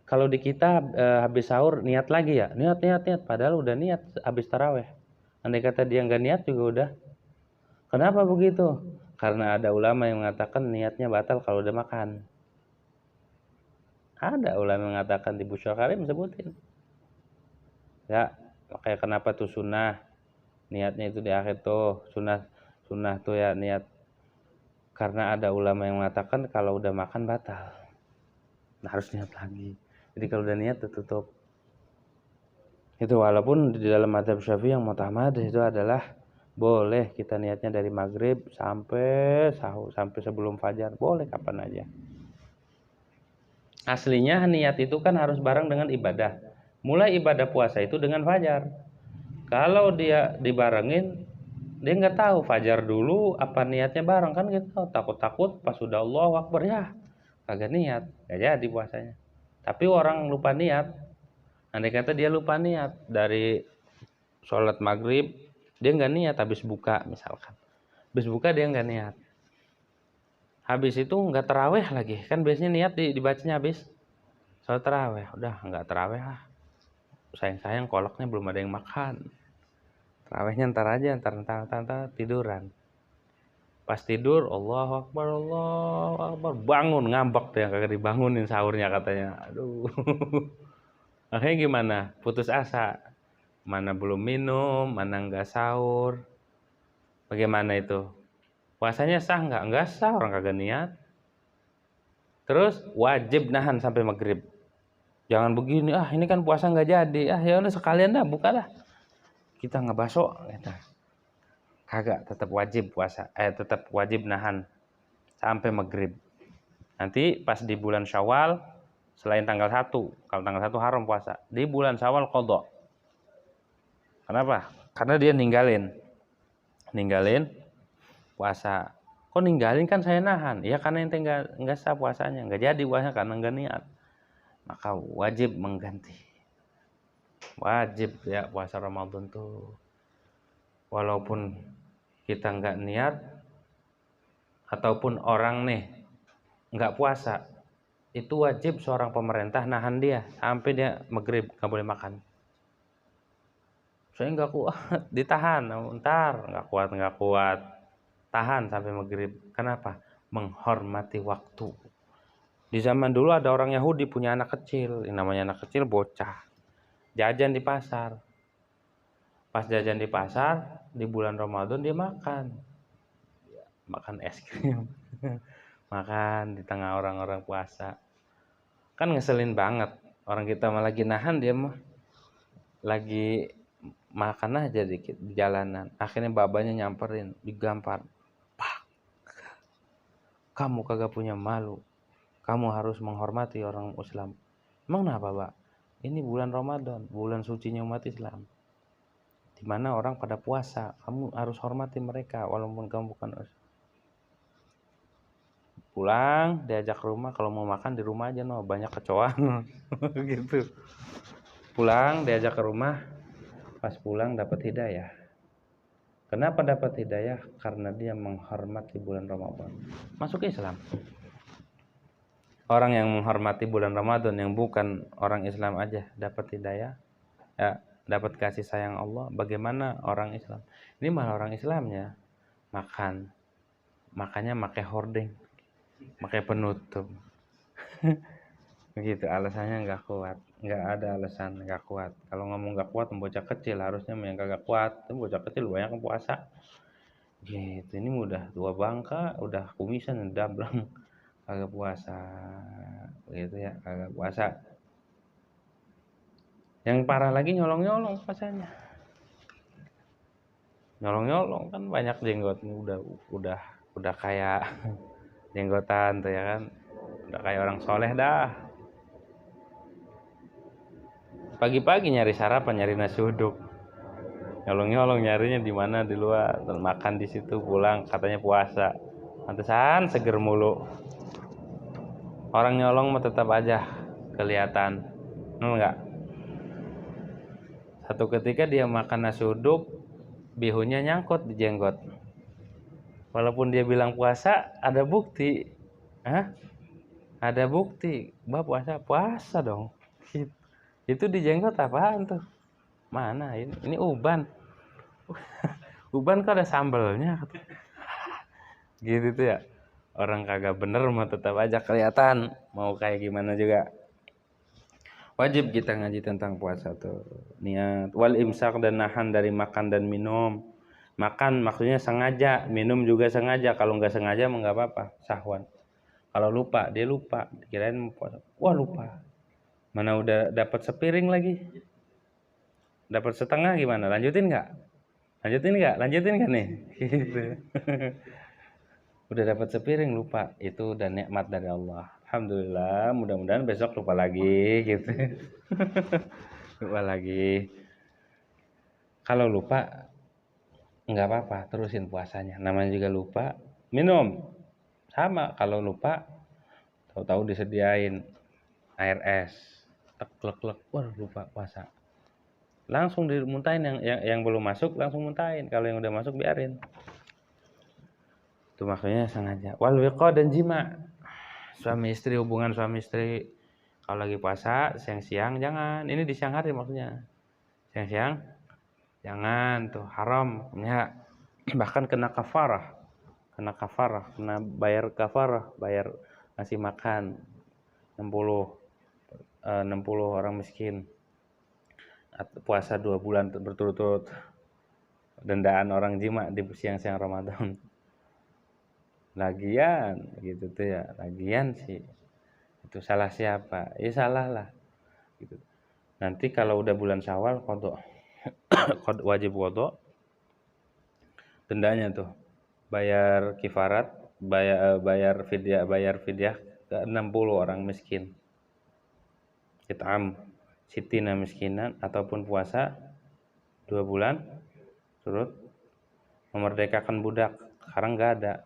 kalau di kita habis sahur niat lagi ya. Niat. Padahal udah niat habis taraweh. Andai kata dia nggak niat juga udah. Kenapa begitu? Karena ada ulama yang mengatakan niatnya batal kalau udah makan. Ada ulama yang mengatakan, di Busyra Karim sebutin. Ya, makanya kenapa tuh sunnah niatnya itu di akhir tuh, sunnah tuh ya niat. Karena ada ulama yang mengatakan kalau udah makan batal. Nah, harus niat lagi. Jadi kalau udah niat tutup. Itu walaupun di dalam mazhab Syafi'i yang mutamad itu adalah boleh kita niatnya dari maghrib sampai sahur, sampai sebelum fajar, boleh kapan aja. Aslinya niat itu kan harus bareng dengan ibadah. Mulai ibadah puasa itu dengan fajar. Kalau dia dibarengin, dia nggak tahu fajar dulu apa niatnya bareng, kan gitu. Takut-takut pas sudah Allahu Akbar ya kagak niat, nggak jadi puasanya. Tapi orang lupa niat, andai kata dia lupa niat dari sholat maghrib, dia nggak niat habis buka misalkan. Habis buka dia nggak niat. Habis itu nggak terawih lagi, kan biasanya niat dibacanya habis sholat terawih. Udah nggak terawih lah, sayang kolaknya belum ada yang makan. Terawihnya ntar aja, ntar tiduran. Pas tidur Allahu Akbar, bangun ngambek deh, kagak dibangunin sahurnya katanya. Aduh. Akhirnya gimana? Putus asa. Mana belum minum, mana enggak sahur. Bagaimana itu? Puasanya sah enggak? Enggak sah, orang kagak niat. Terus wajib nahan sampai maghrib. Jangan begini, ini kan puasa enggak jadi. Ya udah sekalian dah, buka dah. Kita ngebaso gitu. Kagak, tetap wajib puasa. Tetap wajib nahan sampai maghrib. Nanti pas di bulan Syawal, selain tanggal 1, kalau tanggal 1 haram puasa, di bulan Syawal qadha. Kenapa? Karena dia ninggalin puasa. Kok ninggalin, kan saya nahan? Ya karena ente enggak sah puasanya, enggak jadi puasanya karena enggak niat. Maka wajib mengganti. Wajib ya puasa Ramadan tuh. Walaupun kita enggak niat, ataupun orang nih enggak puasa, itu wajib seorang pemerintah nahan dia sampai dia maghrib, enggak boleh makan. Saya enggak kuat, ditahan, ntar enggak kuat. Tahan sampai maghrib. Kenapa? Menghormati waktu. Di zaman dulu ada orang Yahudi punya anak kecil, yang namanya anak kecil bocah, jajan di pasar. Pas jajan di pasar, di bulan Ramadan dia makan es krim, makan di tengah orang-orang puasa. Kan ngeselin banget, orang kita mah lagi nahan, dia mah lagi makan aja dikit di jalanan. Akhirnya babanya nyamperin, digampar. Pak, kamu kagak punya malu. Kamu harus menghormati orang Islam. Emang kenapa, Pak? Ini bulan Ramadan, bulan sucinya umat Islam. Di mana orang pada puasa, kamu harus hormati mereka walaupun kamu bukan Islam. Pulang, diajak ke rumah, kalau mau makan di rumah aja, no, banyak kecoaan. Gitu. Pulang, diajak ke rumah, pas pulang dapat hidayah. Kenapa dapat hidayah? Karena dia menghormati bulan Ramadan. Masuk Islam. Orang yang menghormati bulan Ramadan yang bukan orang Islam aja dapat hidayah, ya, dapat kasih sayang Allah. Bagaimana orang Islam? Ini malah orang Islamnya makannya pakai hording, pakai penutup. Begitu, alasannya nggak kuat, nggak ada alasan nggak kuat. Kalau ngomong nggak kuat, bocah kecil harusnya yang kagak kuat. Itu bocah kecil banyak yang puasa. Gitu, ini udah tua bangka, udah kumisan, dablang, kagak puasa. Gitu ya, kagak puasa. Yang parah lagi nyolong-nyolong puasanya. Nyolong-nyolong kan banyak jenggot, udah kayak jenggotan tuh ya kan. Udah kayak orang soleh dah. Pagi-pagi nyari sarapan, nyari nasi uduk. Nyolong-nyolong nyarinya di mana, di luar, dan makan di situ, pulang katanya puasa. Pantesan seger mulu. Orang nyolong mah tetap aja kelihatan. Enggak. Satu ketika dia makan nasi uduk, bihunnya nyangkut di jenggot. Walaupun dia bilang puasa, ada bukti. Ada bukti. Bah puasa dong. Itu di jenggot apaan tuh? Mana ini uban. Uban kok ada sambelnya. Gitu tuh ya. Orang kagak bener mah tetap aja kelihatan. Mau kayak gimana juga. Wajib kita ngaji tentang puasa tuh. Niat wal imsak, dan nahan dari makan dan minum. Makan maksudnya sengaja, minum juga sengaja. Kalau nggak sengaja mah nggak apa-apa, sahwan. Kalau lupa, dia lupa, kirain puasa. Wah, lupa. Mana udah dapat sepiring lagi. Dapat setengah gimana? Lanjutin nggak? Lanjutin nggak nih? Gitu. Udah dapat sepiring lupa, itu udah nikmat dari Allah. Alhamdulillah, mudah-mudahan besok lupa lagi gitu. Lupa lagi. Kalau lupa nggak apa-apa, terusin puasanya. Namanya juga lupa. Minum sama, kalau lupa tahu-tahu disediain air es, klek, wah lupa puasa. Langsung dimuntahin, yang belum masuk langsung muntahin. Kalau yang udah masuk biarin. Itu makanya sengaja. Wal wiqa, dan jima. Suami istri, hubungan suami istri. Kalau lagi puasa, siang-siang jangan. Ini di siang hari maksudnya. Siang-siang jangan tuh, haram. Ya, bahkan kena kafarah. Kena bayar kafarah, bayar ngasih makan 60 orang miskin. Puasa 2 bulan berturut-turut. Dendaan orang jima di siang-siang Ramadan. Lagian gitu tuh ya, lagian sih itu salah siapa? Ya salah lah gitu. Nanti kalau udah bulan Syawal qadha wajib qadha, dendanya tuh bayar kifarat, bayar fidyah ke 60 orang miskin. It'am sitina miskinan, ataupun puasa 2 bulan turut, memerdekakan budak. Sekarang nggak ada,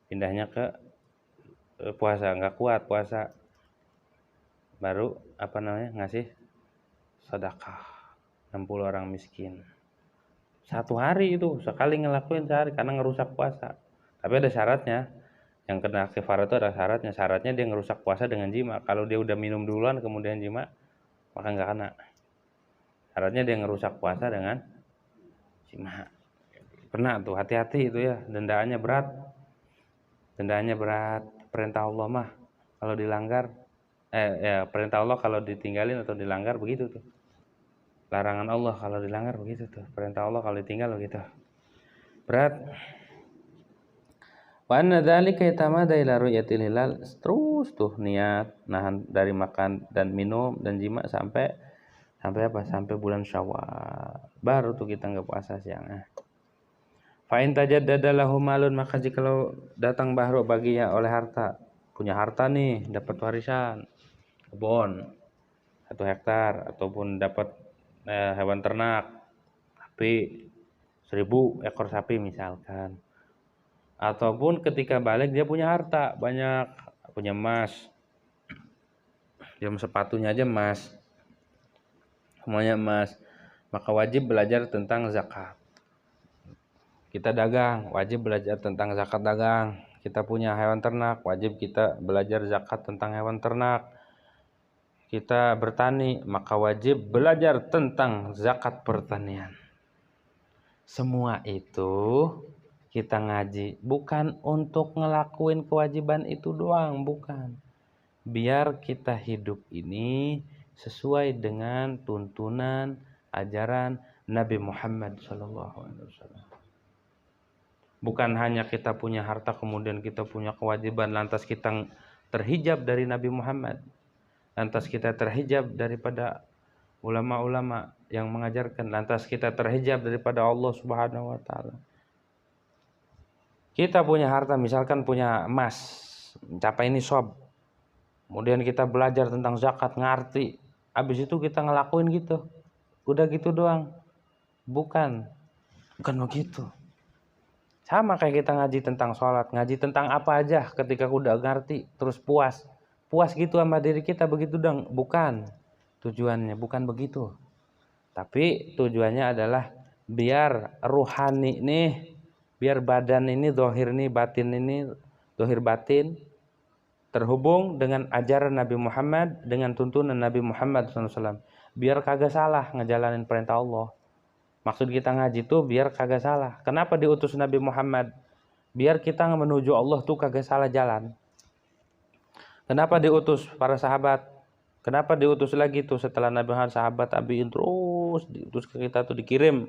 pindahnya ke puasa, nggak kuat puasa, baru ngasih sedekah 60 orang miskin. 1 hari itu sekali ngelakuin sehari, karena ngerusak puasa. Tapi ada syaratnya, yang kena kifarat itu ada syaratnya dia ngerusak puasa dengan jima. Kalau dia udah minum duluan kemudian jima, maka nggak kena. Syaratnya dia ngerusak puasa dengan jima. Pernah tuh, hati-hati itu ya, dendaannya berat. Perintah Allah mah kalau dilanggar, perintah Allah kalau ditinggalin atau dilanggar begitu tuh. Larangan Allah kalau dilanggar begitu tuh. Perintah Allah kalau ditinggal begitu. Berat. Wa anna dzalika yatamada ila ru'yatil hilal. Terus tuh niat nahan dari makan dan minum dan jima sampai apa? Sampai bulan Syawal. Baru tuh kita enggak puasa siang. Fa in tajaddada lahu malun, maka jikalau datang baru baginya oleh harta. Punya harta nih, dapat warisan kebun 1 hektar ataupun dapat hewan ternak sapi 1000 ekor sapi misalkan, ataupun ketika balik dia punya harta banyak, punya emas, jam sepatunya aja emas, semuanya emas, maka wajib belajar tentang zakat. Kita dagang, wajib belajar tentang zakat dagang. Kita punya hewan ternak, wajib kita belajar zakat tentang hewan ternak. Kita bertani, maka wajib belajar tentang zakat pertanian. Semua itu kita ngaji bukan untuk ngelakuin kewajiban itu doang, bukan. Biar kita hidup ini sesuai dengan tuntunan ajaran Nabi Muhammad SAW. Bukan hanya kita punya harta kemudian kita punya kewajiban lantas kita terhijab dari Nabi Muhammad. Lantas kita terhijab daripada ulama-ulama yang mengajarkan, lantas kita terhijab daripada Allah Subhanahu wa taala. Kita punya harta, misalkan punya emas, mencapai nisab. Kemudian kita belajar tentang zakat, ngerti. Habis itu kita ngelakuin gitu. Udah gitu doang. Bukan begitu. Sama kayak kita ngaji tentang sholat, ngaji tentang apa aja ketika udah ngerti, terus puas gitu sama diri kita begitu dong. Bukan tujuannya, bukan begitu. Tapi tujuannya adalah biar ruhani nih, biar badan ini, zahir nih, batin ini, zahir batin terhubung dengan ajaran Nabi Muhammad, dengan tuntunan Nabi Muhammad SAW. Biar kagak salah ngejalanin perintah Allah. Maksud kita ngaji tuh biar kagak salah. Kenapa diutus Nabi Muhammad? Biar kita menuju Allah tuh kagak salah jalan. Kenapa diutus para sahabat? Kenapa diutus lagi tuh setelah Nabi Muhammad, sahabat tabi'in terus diutus ke kita tuh dikirim?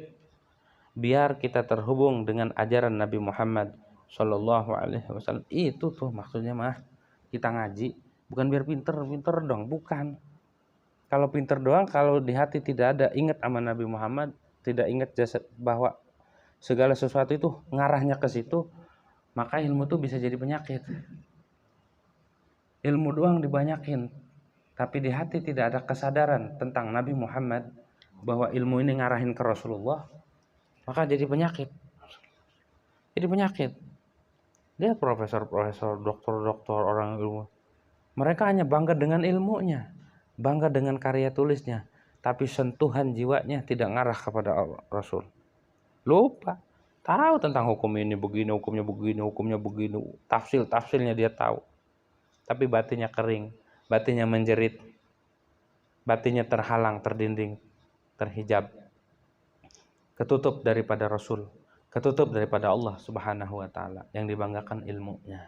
Biar kita terhubung dengan ajaran Nabi Muhammad Sallallahu Alaihi Wasallam. Itu tuh maksudnya mah kita ngaji. Bukan biar pinter dong, bukan. Kalau pinter doang, kalau di hati tidak ada ingat sama Nabi Muhammad, tidak ingat bahwa segala sesuatu itu ngarahnya ke situ, maka ilmu tuh bisa jadi penyakit. Ilmu doang dibanyakin, tapi di hati tidak ada kesadaran tentang Nabi Muhammad bahwa ilmu ini ngarahin ke Rasulullah, maka jadi penyakit. Jadi penyakit. Lihat profesor-profesor, doktor-doktor, orang ilmu. Mereka hanya bangga dengan ilmunya, bangga dengan karya tulisnya, tapi sentuhan jiwanya tidak ngarah kepada Rasul. Lupa. Tahu tentang hukum ini begini, hukumnya begini, tafsirnya dia tahu. Tapi batinnya kering, batinnya menjerit, batinnya terhalang, terdinding, terhijab, ketutup daripada Rasul, ketutup daripada Allah Subhanahu wa taala, yang dibanggakan ilmunya.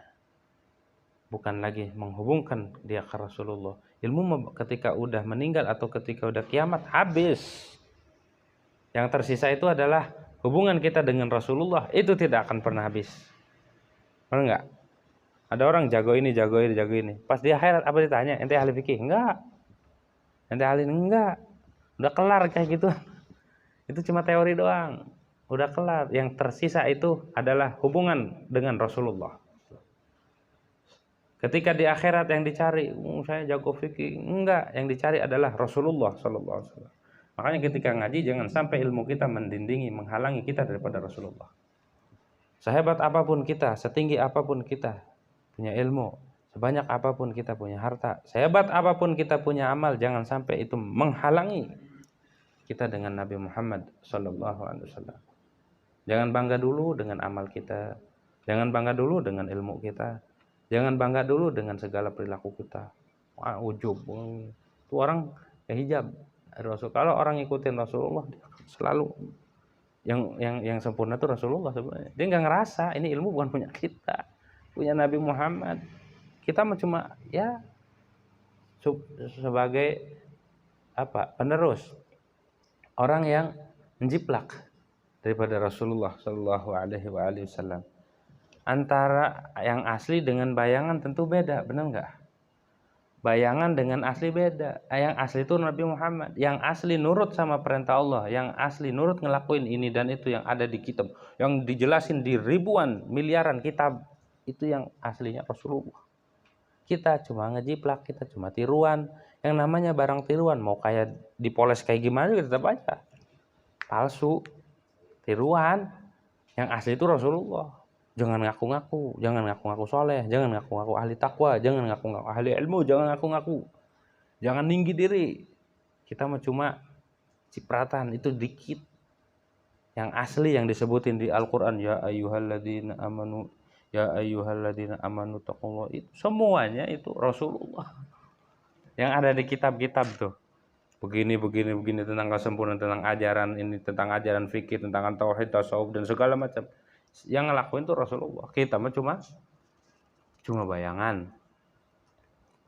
Bukan lagi menghubungkan dia ke Rasulullah. Ilmu ketika udah meninggal atau ketika udah kiamat habis. Yang tersisa itu adalah hubungan kita dengan Rasulullah, itu tidak akan pernah habis. Benar enggak? Ada orang jago ini. Pas di akhirat apa ditanya? Ente ahli fikih? Enggak. Ente ahli? Enggak. Udah kelar kayak gitu. Itu cuma teori doang. Udah kelar. Yang tersisa itu adalah hubungan dengan Rasulullah. Ketika di akhirat yang dicari, saya jago fikih. Enggak. Yang dicari adalah Rasulullah SAW. Makanya ketika ngaji jangan sampai ilmu kita mendindingi, menghalangi kita daripada Rasulullah. Sehebat apapun kita, setinggi apapun kita punya ilmu, sebanyak apapun kita punya harta, sehebat apapun kita punya amal, jangan sampai itu menghalangi kita dengan Nabi Muhammad SAW. Jangan bangga dulu dengan amal kita, jangan bangga dulu dengan ilmu kita, jangan bangga dulu dengan segala perilaku kita. Wah, ujub, itu orang hijab Rasul. Kalau orang ikutin Rasulullah, selalu yang sempurna itu Rasulullah sebenarnya. Dia nggak ngerasa ini ilmu bukan punya kita, punya Nabi Muhammad. Kita cuma ya sebagai penerus, orang yang menjiplak daripada Rasulullah Shallallahu Alaihi Wasallam. Antara yang asli dengan bayangan tentu beda, benar nggak? Bayangan dengan asli beda. Yang asli itu Nabi Muhammad, yang asli nurut sama perintah Allah, yang asli nurut ngelakuin ini dan itu yang ada di kitab, yang dijelasin di ribuan miliaran kitab, itu yang aslinya Rasulullah. Kita cuma ngejiplak, kita cuma tiruan. Yang namanya barang tiruan, mau kayak dipoles kayak gimana juga tetap aja palsu, tiruan. Yang asli itu Rasulullah. Jangan ngaku-ngaku, jangan ngaku-ngaku soleh, jangan ngaku-ngaku ahli takwa, jangan ngaku-ngaku ahli ilmu, jangan ngaku-ngaku, jangan tinggi diri. Kita cuma cipratan, itu dikit. Yang asli yang disebutin di Al-Quran, ya ayyuhalladzina amanu, ya ayyuhalladzina amanu taqullah, itu semuanya itu Rasulullah. Yang ada di kitab-kitab tuh. Begini tentang kesempurnaan, tentang ajaran ini, tentang ajaran fikih, tentang tauhid, tasawuf dan segala macam. Yang ngelakuin tuh Rasulullah. Kita mah cuma bayangan.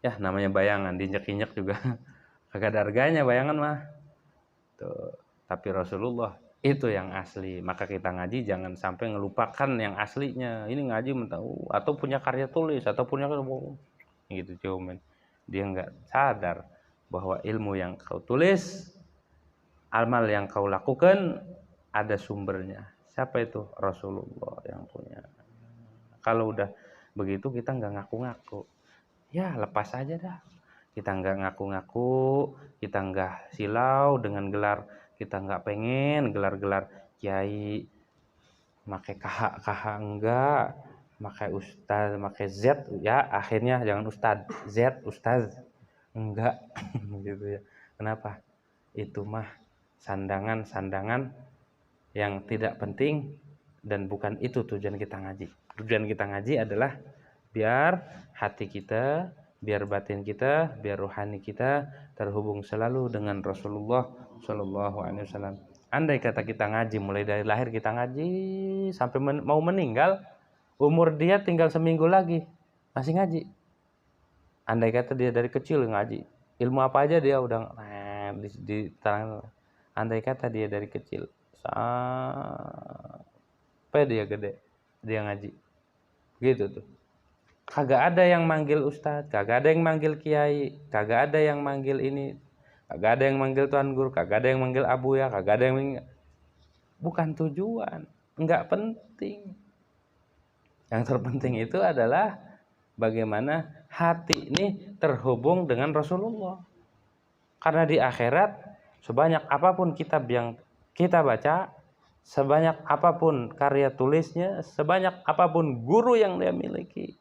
Ya namanya bayangan, diinjek-injek juga kagak ada harganya bayangan mah. Tuh. Tapi Rasulullah itu yang asli. Maka kita ngaji jangan sampai ngelupakan yang aslinya. Ini ngaji tahu atau punya karya tulis atau punya gitu cuman dia nggak sadar bahwa ilmu yang kau tulis, amal yang kau lakukan ada sumbernya. Siapa itu? Rasulullah yang punya. Kalau udah begitu kita nggak ngaku-ngaku, ya lepas aja dah. Kita nggak ngaku-ngaku, kita nggak silau dengan gelar, kita nggak pengen gelar-gelar kiai, pakai KH enggak, pakai ustaz, pakai Z ya akhirnya jangan ustaz, Z ustaz enggak gitu ya. Kenapa? Itu mah sandangan yang tidak penting dan bukan itu tujuan kita ngaji. Tujuan kita ngaji adalah biar hati kita, biar batin kita, biar rohani kita terhubung selalu dengan Rasulullah Shallallahu Alaihi Wasallam. Andai kata kita ngaji mulai dari lahir kita ngaji sampai mau meninggal, umur dia tinggal seminggu lagi masih ngaji. Andai kata dia dari kecil ngaji, ilmu apa aja dia udah di tangan. Andai kata dia dari kecil sampai dia gede dia ngaji gitu tuh, kagak ada yang manggil ustadz, kagak ada yang manggil kiai, kagak ada yang manggil ini, kagak ada yang manggil tuan guru, kagak ada yang manggil abu ya, kagak ada yang bukan tujuan, nggak penting. Yang terpenting itu adalah bagaimana hati ini terhubung dengan Rasulullah. Karena di akhirat sebanyak apapun kitab yang kita baca, sebanyak apapun karya tulisnya, sebanyak apapun guru yang dia miliki,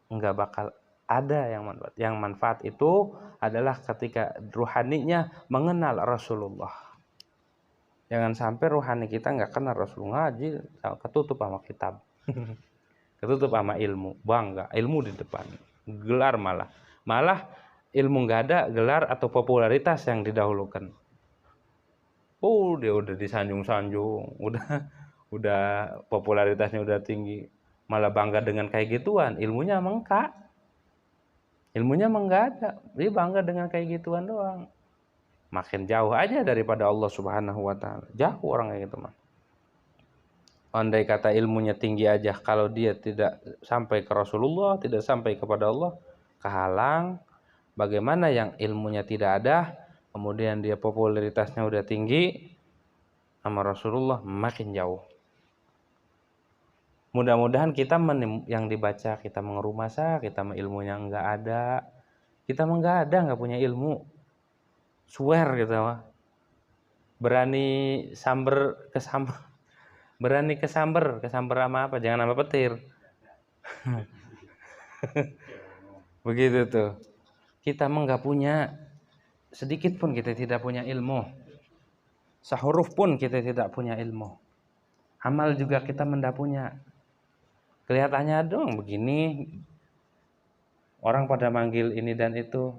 enggak bakal ada yang manfaat. Yang manfaat itu adalah ketika ruhaninya mengenal Rasulullah. Jangan sampai ruhani kita enggak kenal Rasulullah, ngaji ketutup sama kitab. Ketutup sama ilmu, bangga ilmu di depan. Gelar malah ilmu enggak ada, gelar atau popularitas yang didahulukan. Dia udah disanjung-sanjung, udah popularitasnya udah tinggi, malah bangga dengan kayak gituan. Ilmunya emang enggak, ilmunya emang enggak ada, dia bangga dengan kayak gituan doang. Makin jauh aja daripada Allah Subhanahu Wa Taala, jauh orang kayak gitu mah. Andai kata ilmunya tinggi aja, kalau dia tidak sampai ke Rasulullah, tidak sampai kepada Allah, kehalang. Bagaimana yang ilmunya tidak ada, kemudian dia popularitasnya udah tinggi, sama Rasulullah makin jauh. Mudah-mudahan kita yang dibaca kita mengerumasa, kita ilmunya enggak ada, kita enggak ada, enggak punya ilmu. Swear gitu mah. Berani kesamber sama apa? Jangan sama petir. Begitu tuh. Kita enggak punya, sedikit pun kita tidak punya ilmu. Sehuruf pun kita tidak punya ilmu. Amal juga kita tidak punya. Kelihatannya doang begini. Orang pada manggil ini dan itu.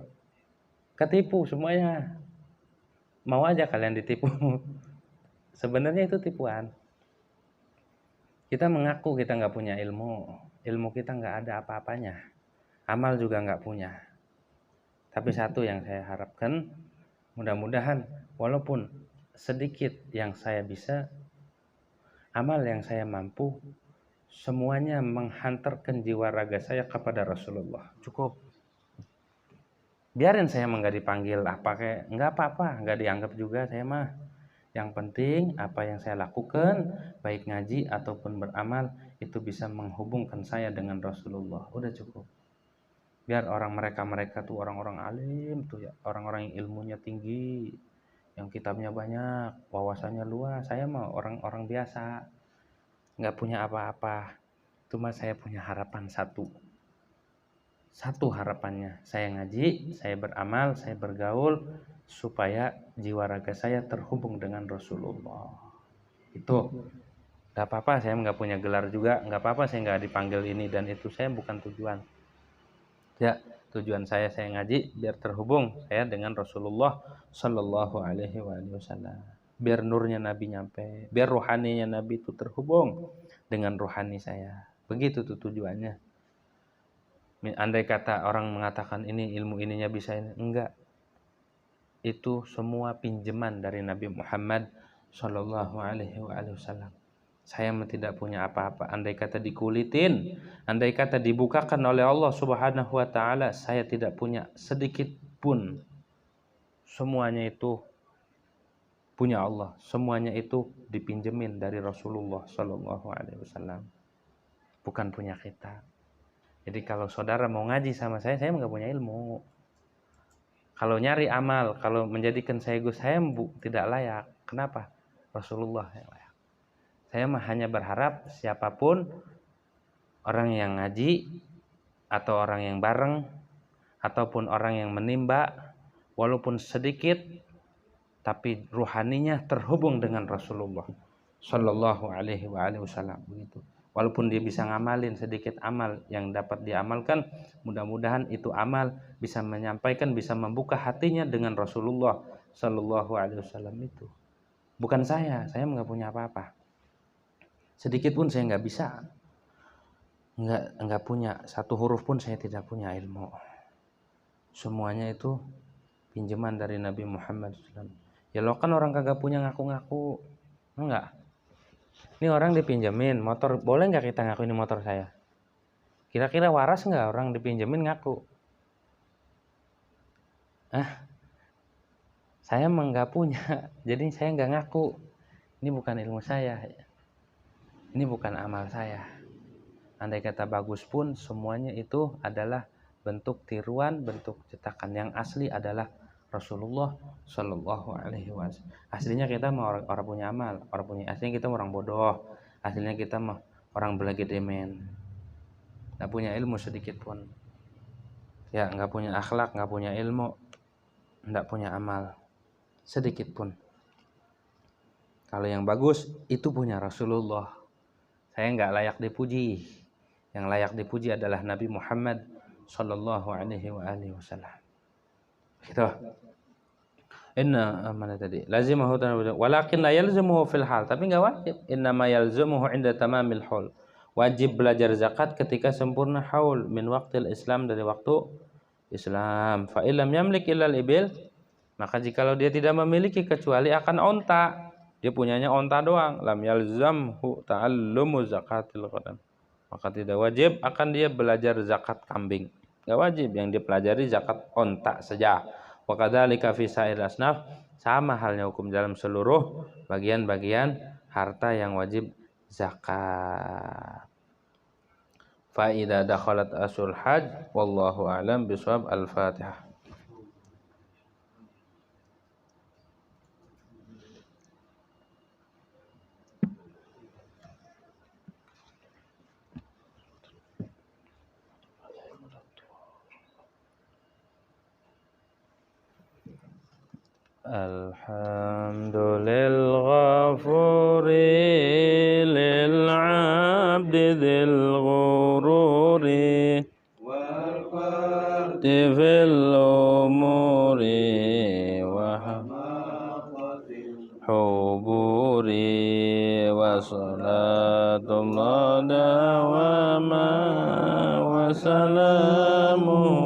Ketipu semuanya. Mau aja kalian ditipu. Sebenarnya itu tipuan. Kita mengaku kita nggak punya ilmu. Ilmu kita nggak ada apa-apanya. amal juga nggak punya. Tapi satu yang saya harapkan, mudah-mudahan walaupun sedikit yang saya bisa, amal yang saya mampu, semuanya menghantarkan jiwa raga saya kepada Rasulullah. Cukup. Biarin saya nggak dipanggil apa kayak, nggak apa-apa, nggak dianggap juga saya mah. Yang penting apa yang saya lakukan, baik ngaji ataupun beramal, itu bisa menghubungkan saya dengan Rasulullah. Udah cukup. Biar mereka tuh orang-orang alim tuh ya, orang-orang yang ilmunya tinggi, yang kitabnya banyak, wawasannya luas. Saya mah orang-orang biasa, nggak punya apa-apa. Cuma saya punya harapan satu harapannya, saya ngaji, saya beramal, saya bergaul, supaya jiwa raga saya terhubung dengan Rasulullah. Itu nggak apa-apa, saya nggak punya gelar juga, nggak apa-apa saya nggak dipanggil ini dan itu, saya bukan tujuan. Ya, tujuan saya ngaji biar terhubung saya dengan Rasulullah Shallallahu Alaihi Wasallam. Biar nurnya Nabi nyampe, biar rohaninya Nabi itu terhubung dengan rohani saya. Begitu tuh tujuannya. Andai kata orang mengatakan ini ilmu ininya bisa ini, enggak. Itu semua pinjaman dari Nabi Muhammad Shallallahu Alaihi Wasallam. Saya tidak punya apa-apa. Andai kata dikulitin, andai kata dibukakan oleh Allah Subhanahu Wa Taala, saya tidak punya sedikit pun. Semuanya itu punya Allah. Semuanya itu dipinjemin dari Rasulullah Shallallahu Alaihi Wasallam. Bukan punya kita. Jadi kalau saudara mau ngaji sama saya nggak punya ilmu. Kalau nyari amal, kalau menjadikan saya Gus, saya tidak layak. Kenapa? Rasulullah yang layak. Saya mah hanya berharap siapapun orang yang ngaji, atau orang yang bareng, ataupun orang yang menimba, walaupun sedikit, tapi ruhaninya terhubung dengan Rasulullah Shallallahu Alaihi Wasallam. Begitu. Walaupun dia bisa ngamalin sedikit amal yang dapat diamalkan, mudah-mudahan itu amal bisa menyampaikan, bisa membuka hatinya dengan Rasulullah Shallallahu Alaihi Wasallam itu. Bukan saya nggak punya apa-apa. Sedikit pun saya nggak bisa, nggak punya satu huruf pun saya tidak punya ilmu. Semuanya itu pinjaman dari Nabi Muhammad SAW. Ya lo kan orang kagak punya ngaku-ngaku, enggak. Ini orang dipinjemin motor, boleh nggak kita ngaku ini motor saya? Kira-kira waras nggak orang dipinjemin ngaku? Saya emang nggak punya, jadi saya nggak ngaku. Ini bukan ilmu saya, ini bukan amal saya. Andai kata bagus pun, semuanya itu adalah bentuk tiruan, bentuk cetakan. Yang asli adalah Rasulullah Shallallahu Alaihi Wasallam. Aslinya kita mah orang punya amal, aslinya kita orang bodoh, aslinya kita mah orang belagi demen, nggak punya ilmu sedikit pun, ya nggak punya akhlak, nggak punya ilmu, nggak punya amal sedikit pun. Kalau yang bagus itu punya Rasulullah. Saya nggak layak dipuji, yang layak dipuji adalah Nabi Muhammad Shallallahu Alaihi Wasallam. Gitu. Inna mana tadi? Lazimahu walakin la yalzimuhu fil hal, tapi enggak wajib. Innama yalzimuhu 'inda tamamil haul. Wajib belajar zakat ketika sempurna haul min waqtil Islam, dari waktu Islam. Fa illam yamlik illal ibil, maka jikalau dia tidak memiliki kecuali akan onta, dia punyanya onta doang, lam yalzamhu ta'allumu zakatil ghanam, maka tidak wajib akan dia belajar zakat kambing. Enggak wajib, yang dipelajari zakat onta saja. Wa kadzalika fi sa'ir asnaf, sama halnya hukum dalam seluruh bagian-bagian harta yang wajib zakat. Fa idza dakhalat asul hajj wallahu a'lam bishawab. Al-Fatihah. Alhamdulillah ghafuri lil abdi dzil ghururi wal fardi fil umuri wa huburi وصلاة الله دواما وسلامه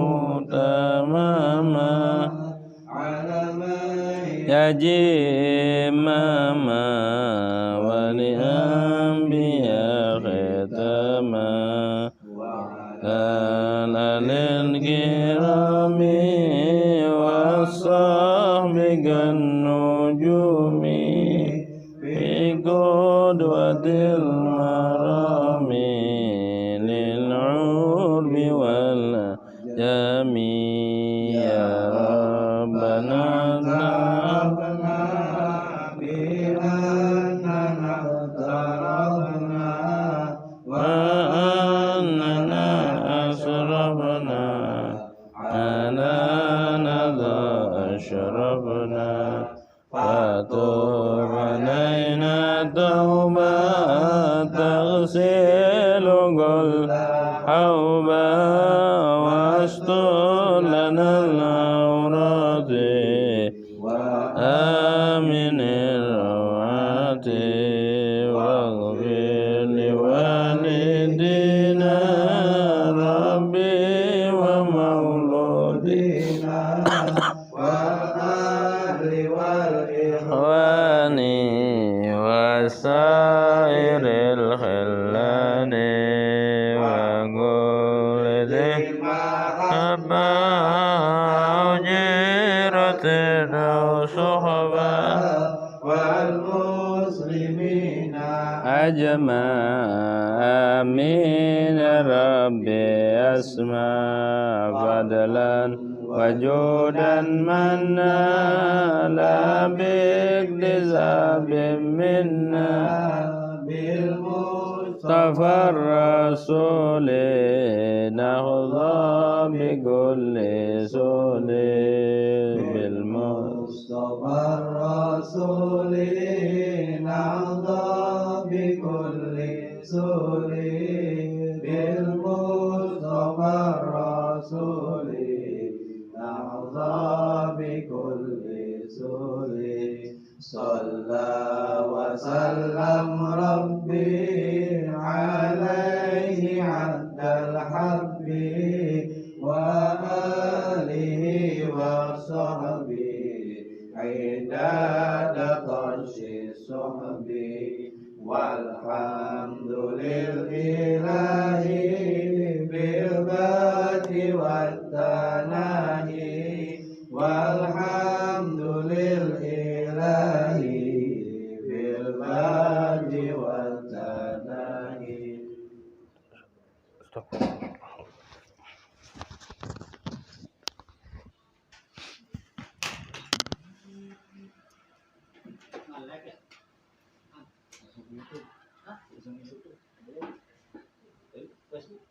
تماما على من يجيء إماما ولأنبياء ختاما كان للكرام والصحب كالنجوم في قدوة المرام للعرب والأجام يا ربنا تعبنا بأننا اقتربنا وأننا أسرفنا أنانا ذا أشرفنا فتوب علينا توبة تغسل كل حوبة واستر لنا العورات وآمن الروعات واغفر لوالدينا ربي ومولودينا والأهل والإخوان إخواني وسائر الخلان وكل ذي محبة أو جيرة أو صحبة والمسلمين أجمع آمين ربي أسمع فضلا وجودا منا لا باكتساب منا بالمصطفى الرسول نهضى بكل سول بالمصطفى الرسول نهضى بكل سول بالمصطفى الرسول نهضى بكل سول صلى وسلم ربي عليه عد الحب وآله وصحبه عداد قرش الصحب والحمد لله بالبات والثناء والحمد لله بالبات والثناء. Facebook,